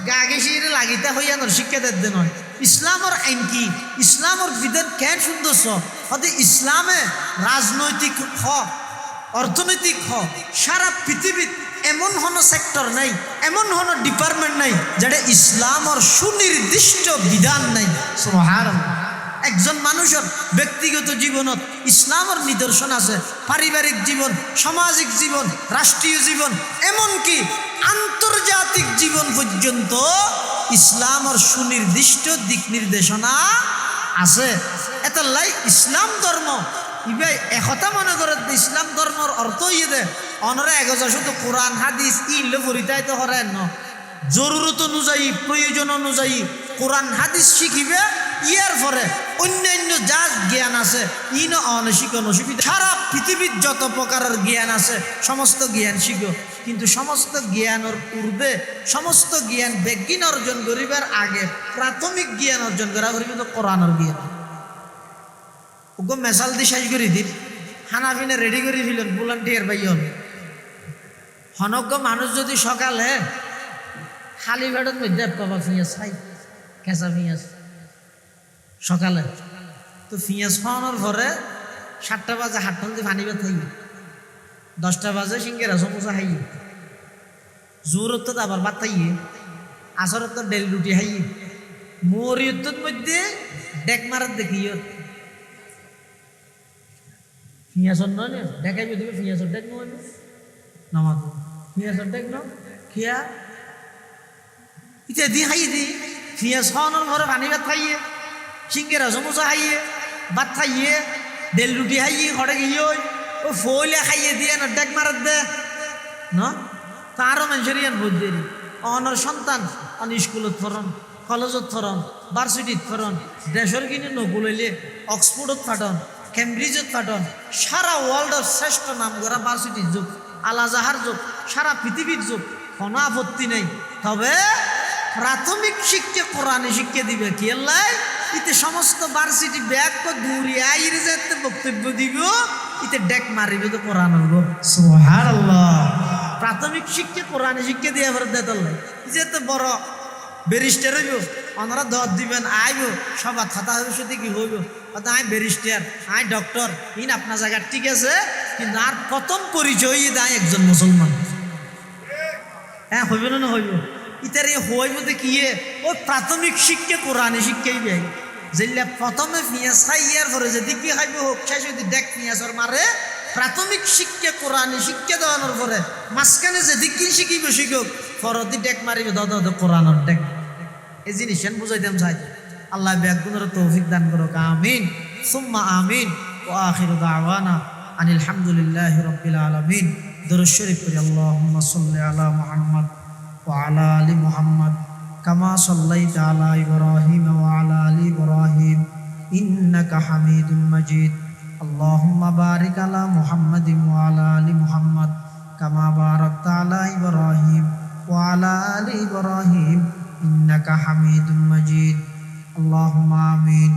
গা গেছিয়ে লাগিতে হইয়া শিক্ষা দিতে নয় ইসলামের আইন কি ইসলামের বিধান কেন সৌন্দর্য হতে ইসলামে রাজনৈতিক হক অর্থনৈতিক হক সারা পৃথিবীত এমন কোনো সেক্টর নাই এমন কোনো ডিপার্টমেন্ট নাই যেটা ইসলামের সুনির্দিষ্ট বিধান নাই সুবহানাল্লাহ একজন মানুষের ব্যক্তিগত জীবনত ইসলামের নিদর্শন আছে পারিবারিক জীবন সামাজিক জীবন রাষ্ট্রীয় জীবন এমনকি আন্তর্জাতিক জীবন পর্যন্ত ইসলামের সুনির্দিষ্ট দিক নির্দেশনা আছে এত লাই ইসলাম ধর্ম ইবে একথা মনে করে ইসলাম ধর্মর অর্থ ইয়ে দে অনরে এগজা শুধু কোরআন হাদিস ইলে পরিতাইতে হরেন ন জরুরত অনুযায়ী প্রয়োজন অনুযায়ী কোরআন হাদিস শিখিবে ইয়ার পরে অন্যান্য যা জ্ঞান আছে ইন অনশিখন অসুবিধা সারা পৃথিবীর যত প্রকারের জ্ঞান আছে সমস্ত জ্ঞান শিখো কিন্তু সমস্ত জ্ঞানের পূর্বে সমস্ত জ্ঞান বেজ্ঞান অর্জন করিবার আগে প্রাথমিক জ্ঞান অর্জন করা করিবে তো কোরআনের জ্ঞান ওগো মেসাল দি সাইজ করে দিন খানাপিনা রেডি করে দিলেন ভলান্টিয়ার ভাইয়ন হনজ্ঞ মানুষ যদি সকালে খালি পেটের মধ্যে পাবা পিঁয়াজ খাই কেঁচা পিঁয়াজ সকালে তো পিঁয়াজ খাওয়ানোর পরে 7টা বাজে হাটন দিয়ে পানি ভাত খাইয়ে 10টা বাজে সিঙ্গেরা সমোসা খাইয়ে জোরত তো আবার ভাত খাইয়ে আসরত তো ডেল রুটি খাইয়ে মরিয়তের মধ্যে ডেক মারার দেখিয়ে পিঁয়াজর নয় দেখাইবে দিবে পিঁয়াজর ডেক নয় নামাজ পিঁয়াজর ডেক ন খিয়া ইত্যাদি খাইয়ে দি পিঁয়াজ খাওয়ানোর ঘরে পানি ভাত খাইয়ে সিঙ্গেরা সমোসা খাইয়ে ভাত খাইয়ে ডেল রুটি খাইয়ে ঘরে গিয়ে ও ফইলে খাইয়ে দিয়ে না ডেক মারার দে ন তারও মানুষের ইয়ান বোধ দেরি অনর সন্তান অন স্কুলত ফরন কলেজত ফরন ভার্সিটিত ফরন দেশের কিনে নকুলাইলে অক্সফোর্ডত ফাটন কেমব্রিজত ফাটন সারা ওয়ার্ল্ডের শ্রেষ্ঠ নাম করা ভার্সিটির যুগ আলাজাহার যুগ সারা পৃথিবীর যুগ কোনো আপত্তি নেই তবে প্রাথমিক শিক্ষা কোরআনে শিক্ষা দিবে কি আল্লাহ ইতে সমস্ত ভার্সিটি ব্যাগ তো দূরে আইরে যেতে বক্তব্য দিব ইতে ডেক মারিবে তো কোরআন হবো সুবহানাল্লাহ প্রাথমিক শিক্ষা কোরআনে শিক্ষা দিয়ে আবার দেত আল্লাহ যেতে বড় ব্যারিস্টার হইব ওনারা দর দিবেন আইব সবার খাতা হইব সেটা কি হইব I barrister I doctor in আপনার জায়গা ঠিক আছে কিন্তু আর প্রথম পরিচয় দেয় একজন মুসলমান হ্যাঁ হইব না হইব ইতার এই হইব কি ওই প্রাথমিক শিক্ষা কোরআনে শিক্ষাই দেয় যেগুলা প্রথমে পিঁয়াজ খাই ইয়ার পরে যদি কি খাইব হোক শেষ যদি দেখ পিঁয়াজর মারে প্রাথমিক শিক্ষা কোরআনে শিক্ষা দেওয়ানোর পরে মাঝখানে যদি কি শিখিব শিখুক ফরদি ডেক মারিবে দাদা কোরআনের ডেক এই জিনিস বুঝাইতাম চাই আল্লাহ ব্যাগুনের তৌফিক দান করুক আমিন সুম্মা আমিন ওয়া আখিরু দাওয়ানা আনিল হামদুলিল্লাহি রাব্বিল আলামিন দরুদ শরীফ পড়ি আল্লাহুম্মা সাল্লি আলা মুহাম্মদ ওয়া আলা আলি মুহাম্মদ কামা সাল্লাইতা আলা ইব্রাহিম ওয়া আলা আলি ইব্রাহিম ইন্নাকা হামিদুম মাজিদ আল্লাহুম্মা বারিক আলা মুহাম্মাদিন ওয়া আলা আলি মুহাম্মদ কামা বারাকতা আলা ইব্রাহিম ওয়া আলা আলি ইব্রাহিম ইন্নাকা হামিদুম মাজিদ আল্লাহুম্মা আমিন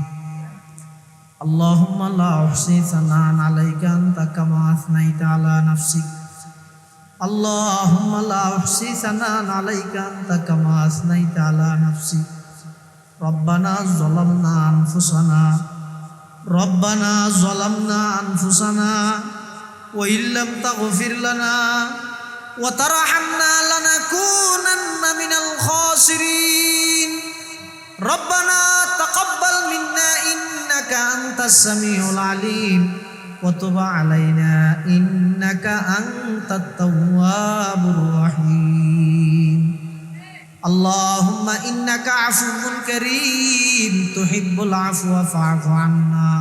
اللهم لا أحصي ثناء عليك أنت كما أثنيت على نفسك اللهم لا أحصي ثناء عليك أنت كما أثنيت على نفسك ربنا ظلمنا أنفسنا وإن لم تغفر لنا وترحمنا لنكونن من الخاسرين ربنا تقبل منا إنك أنت السميع العليم وتب علينا إنك أنت التواب الرحيم اللهم إنك عفو كريم تحب العفو فاعف عنا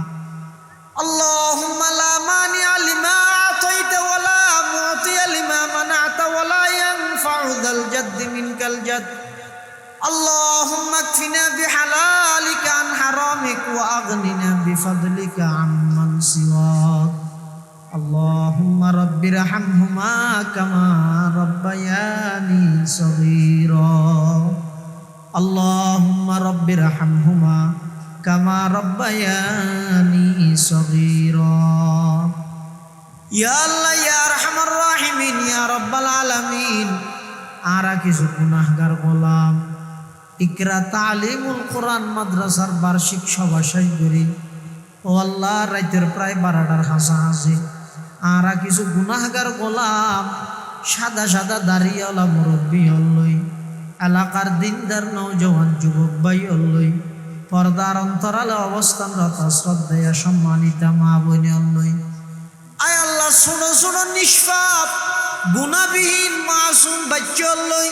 اللهم لا مانع لما أعطيت ولا معطي لما منعت ولا ينفع ذا الجد منك الجد اللهم اكفنا بحلالك عن حرامك وأغننا بفضلك عمن سواك اللهم رب ارحمهما كما ربياني صغيرا اللهم رب ارحمهما كما ربياني صغيرا يا الله يا أرحم الراحمين يا رب العالمين আরা কিছু গুনাহগার গোলাম ইকরা তালিমুল কোরআন মাদ্রাসার বার্ষিক সভা শেষ করি ও আল্লাহ রাতের প্রায় 12টার হাসাহাসি আরা কিছু গুনাহগার গোলাম সাদা সাদা দাড়িওয়ালা মুরব্বী হলই এলাকার দিনদার নওজওয়ান যুবক ভাই হলই পর্দার অন্তরালে অবস্থানরত শ্রদ্ধেয় সম্মানিতা মা বোনে হলই আয় আল্লাহ শুনো শুনো নিষ্পাপ গুনাহবিহীন মাসুম বাচ্চা হলই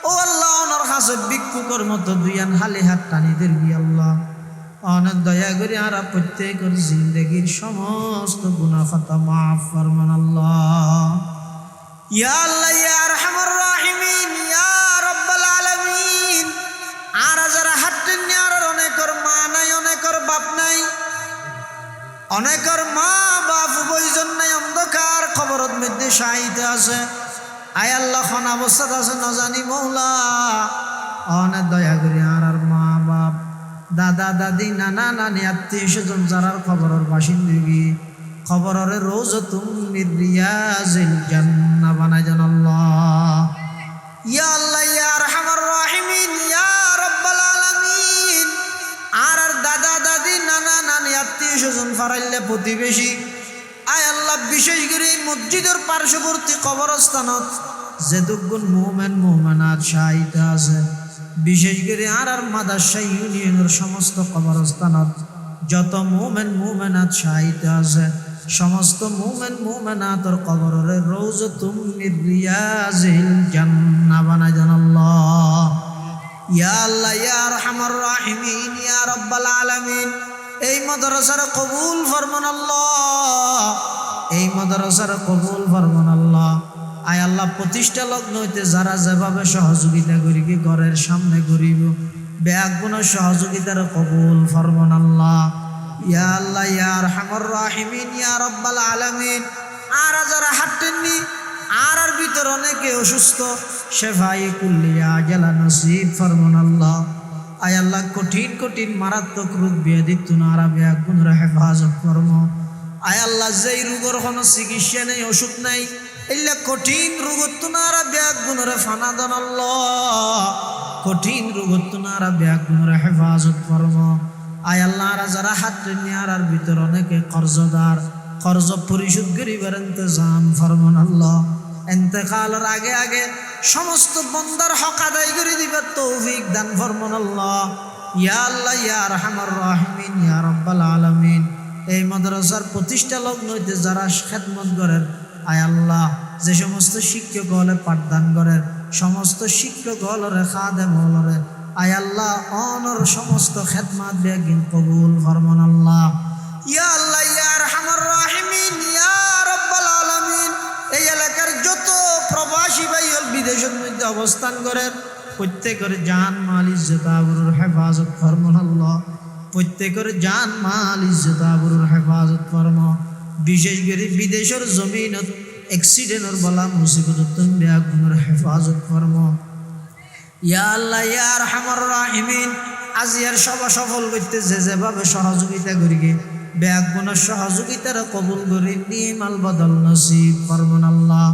ও আল্লাহ ওনার কাছে ভিক্ষুকের মতো দুইয়ান হালি হাত টানি দিবি আল্লাহ অনেক দয়া করে আর প্রত্যেকের জিন্দগির সমস্ত গুনাহ খাতা মাফ ফরমান আল্লাহ। ইয়া আল্লাহ ইয়া আরহামার রাহিমিন ইয়া রাব্বাল আলামিন। আর যারা হাঁটতেন আর অনেকের মা নাই, অনেকের বাপ নাই, অনেকের মা বাপ বইজন নাই, অন্ধকার খবরত মধ্যে শাহিত আছে। আয় আল্লাহ খন অবস্থা আছে নজানি মৌলা, অনেক দয়া করে আর মা বাপ দাদা দাদি নানা নানি আত্মীয় স্বজন যারার খবরের বাসিন্দগি খবরের রোজাতুম মির রিয়াজিল জান্নাহ বানাই দেন আল্লাহ। ইয়া আল্লাহ ইয়া আরহামার রাহিমিন ইয়া রাব্বাল আলামিন। আর দাদা দাদি নানা নানি আত্মীয় স্বজন ফারাইলে প্রতিবেশী আয় আল্লাহ বিশেষ করে মসজিদের পার্শ্ববর্তী কবরস্থানত যে দুগুণ মুমিন মুমিনাত শাহিদ আছে, বিশেষ করে আর মাদারসা ইউনিয়নের সমস্ত কবরস্থানত যত মুমিন মুমিনাত শাহিদ আছে, সমস্ত মুমিন মুমিনাতের কবরের রওজাতুম মির রিয়াজিল জান্নাহ বানাই দেন আল্লাহ। ইয়া আল্লাহ ইয়া আরহামার রাহিমিন ইয়া রাব্বাল আলামিন। এই মাদ্রাসার কবুল ফরমান আল্লাহ, এই মাদ্রাসার কবুল ফরমান আল্লাহ। আয় আল্লাহ প্রতিষ্ঠা লগ্ন হইতে যারা যেভাবে সহযোগিতা করিবে ঘরের সামনে করিব ব্যাগুণ সহযোগিতার কবুল ফরমান আল্লাহ। ইয়া আল্লাহ ইয়া আরহামার রাহিমিন ইয়া রাব্বাল আলামিন। আর যারা হাঁটেননি আর ভিতর অনেকে অসুস্থ, শেফায়ে কুল্লিয়া আজালা নসিব ফরমান আল্লাহ। আয় আল্লাহ কঠিন কঠিন মারাত্মক রোগ ব্যাধি তুনারা ব্যাগুণের হেফাজত ফরম। আয় আল্লাহ যেই রোগের কোনো চিকিৎসা নেই, ওষুধ নাই, এগুলা কঠিন রোগত তুনারা ব্যাগুণের ফানা দেন আল্লাহ। কঠিন রোগত তুনারা ব্যাগুণের হেফাজত ফরম। আয় আল্লাহ যারা হাত নেওয়ার ভিতর অনেকে কর্জদার, কর্জ পরিশোধ করিবার ইন্তজাম ফরমান আল্লাহ। ইন্তেকালের আগে আগে সমস্ত বন্দার হক আদায় করে দিবার তৌফিক দান ফরমান আল্লাহ। ইয়া আল্লাহ ইয়া আরহামার রাহিমিন ইয়া রাব্বাল আলামিন। এই মাদ্রাসার প্রতিষ্ঠা লগ্ন হইতে যারা খেদমত করেন আয় আল্লাহ, যে সমস্ত শিক্ষক হলে পাঠদান করেন, সমস্ত শিক্ষক হলরে খাদেম হলরে আয় আল্লাহ অনর সমস্ত খেদমাত বেগিন কবুল ফরমান আল্লাহ। ইয়া আল্লাহ ইয়া আরহামার রাহিমিন ইয়া রাব্বাল আলামিন। এই এলাকার যত প্রবাসী ভাই হল বিদেশের মধ্যে অবস্থান করেন প্রত্যেকের জান মাল ইজ্জত আবরুর হেফাজত ফরমান আল্লাহ। প্রত্যেকের জান মাল ইজ্জত আবরুর হেফাজত ফরম। বিশেষ করে বিদেশের জমিনত অ্যাক্সিডেন্টের বলা মুসিবত তুমি বেগুনের হেফাজত ফরম। ইয়া আল্লাহ ইয়া আরহামার রাহিমিন। আজিয়ার সভা সফল করতে যে যেভাবে সহযোগিতা করিগে বেগুনের সহযোগিতার কবুল করি নিমাল বদল নসিব ফরমান আল্লাহ।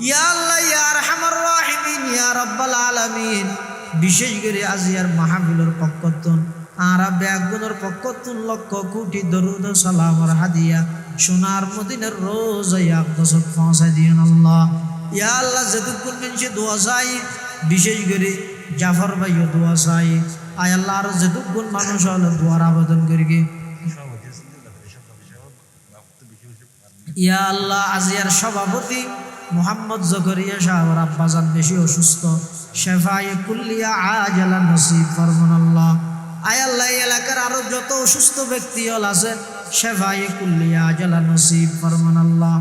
ইয়া আল্লাহ ইয়া আরহামার রাহিমিন ইয়া রাব্বাল আলামিন। বিশেষ করে আজিয়ার মাহফিলের পক্ষতুন আর বেগুনের পক্ষতুন লক্ষ কোটি দরুদ সালামের হাদিয়া সোনার মদিনার রোজায় আকদসত পৌঁছায় দিয়েন আল্লাহ। ইয়া আল্লাহ যেটুকুন মানুষে দোয়া চাই, বিশেষ করে জাফর ভাইও দোয়া চাই। আয় আল্লাহ আর যেটুকুন মানুষ হলে দোয়ার আবেদন করি। ইয়া আল্লাহ আজিয়ার সভাপতি মোহাম্মদ জকরিয়া সাহেবের আব্বাজান বেশি অসুস্থ, শেফায়ে কুল্লিয়া আজালা নসিব ফরমান আল্লাহ। আয় আল্লাহ এলাকার আরো যত অসুস্থ ব্যক্তি হল আছে শেফায়ে কুল্লিয়া আজালা নসিব ফরমান আল্লাহ।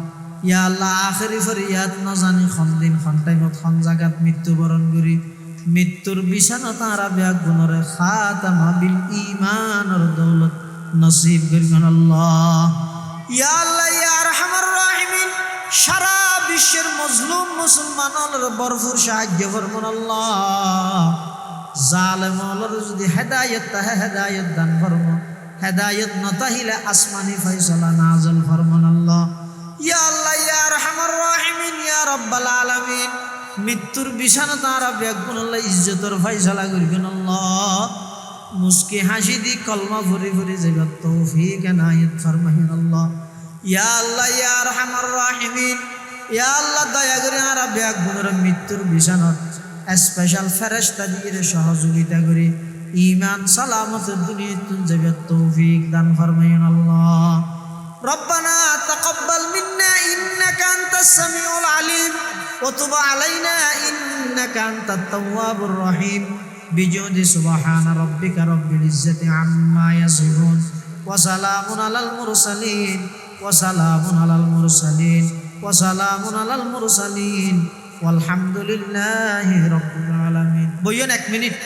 ইয়া আল্লাহ আখেরি ফরিয়াদ নজানি খন দিন খন টাইমত খন জাগাত মৃত্যুবরণ করি মৃত্যুর বিছানা তারা বেগুনরে খাতামা বিল ঈমানের দৌলত নসিব করিবেন আল্লাহ। ইয়া আল্লাহ ইয়া আরহামার রাহিমিন। সারা বিশ্বের মজলুম মুসলমানের ভরপুর সাহায্য ফরমান আল্লাহ। জালেম হলর যদি হেদায়েত তাহে হেদায়েত দান ফরমান, হেদায়েত নতাহিলে আসমানি ফয়সালা নাযিল ফরমান আল্লাহ। ইয়া আল্লাহ ইয়া আরহামার রাহিমিন ইয়া রাব্বাল আলামিন। মৃত্যুর বিছানা তারা বেগুন আল্লাহ ইজ্জতের ফয়সালা করিবেন আল্লাহ। মুস্কি হাসি দি কলমা ভরি ভরি যাইবার তৌফিক এনায়েত ফরমাইন আল্লাহ। ইয়া আল্লাহ ইয়া আরহামার রাহিমিন। ইয়া আল্লাহ দয়া করে আর বেগুনের মৃত্যুর বিছানা স্পেশাল ফেরেশতা দিয়ে সহযোগিতা করি ঈমান সালামত দুনিয়াত যাইবার তৌফিক দান ফরমাইন আল্লাহ। রব্বানা তাকাব্বাল মিন্না ইন্নাকা আনতাস সামিউল আলিম ওয়া তুব আলাইনা ইন্নাকা আনতাত তাওয়াবুর রহিম। বিজুদি সুবহানা রাব্বিকা রাব্বিল ইজ্জাতি আম্মা ইয়াসিফুন ওয়া সালামুন আলাল মুরসালিন ওয়া সালামুন আলাল মুরসালিন ওয়া সালামুন আলাল মুরসালিন ওয়ালহামদুলিল্লাহি রাব্বিল আলামিন। বইয়েন 1 মিনিট।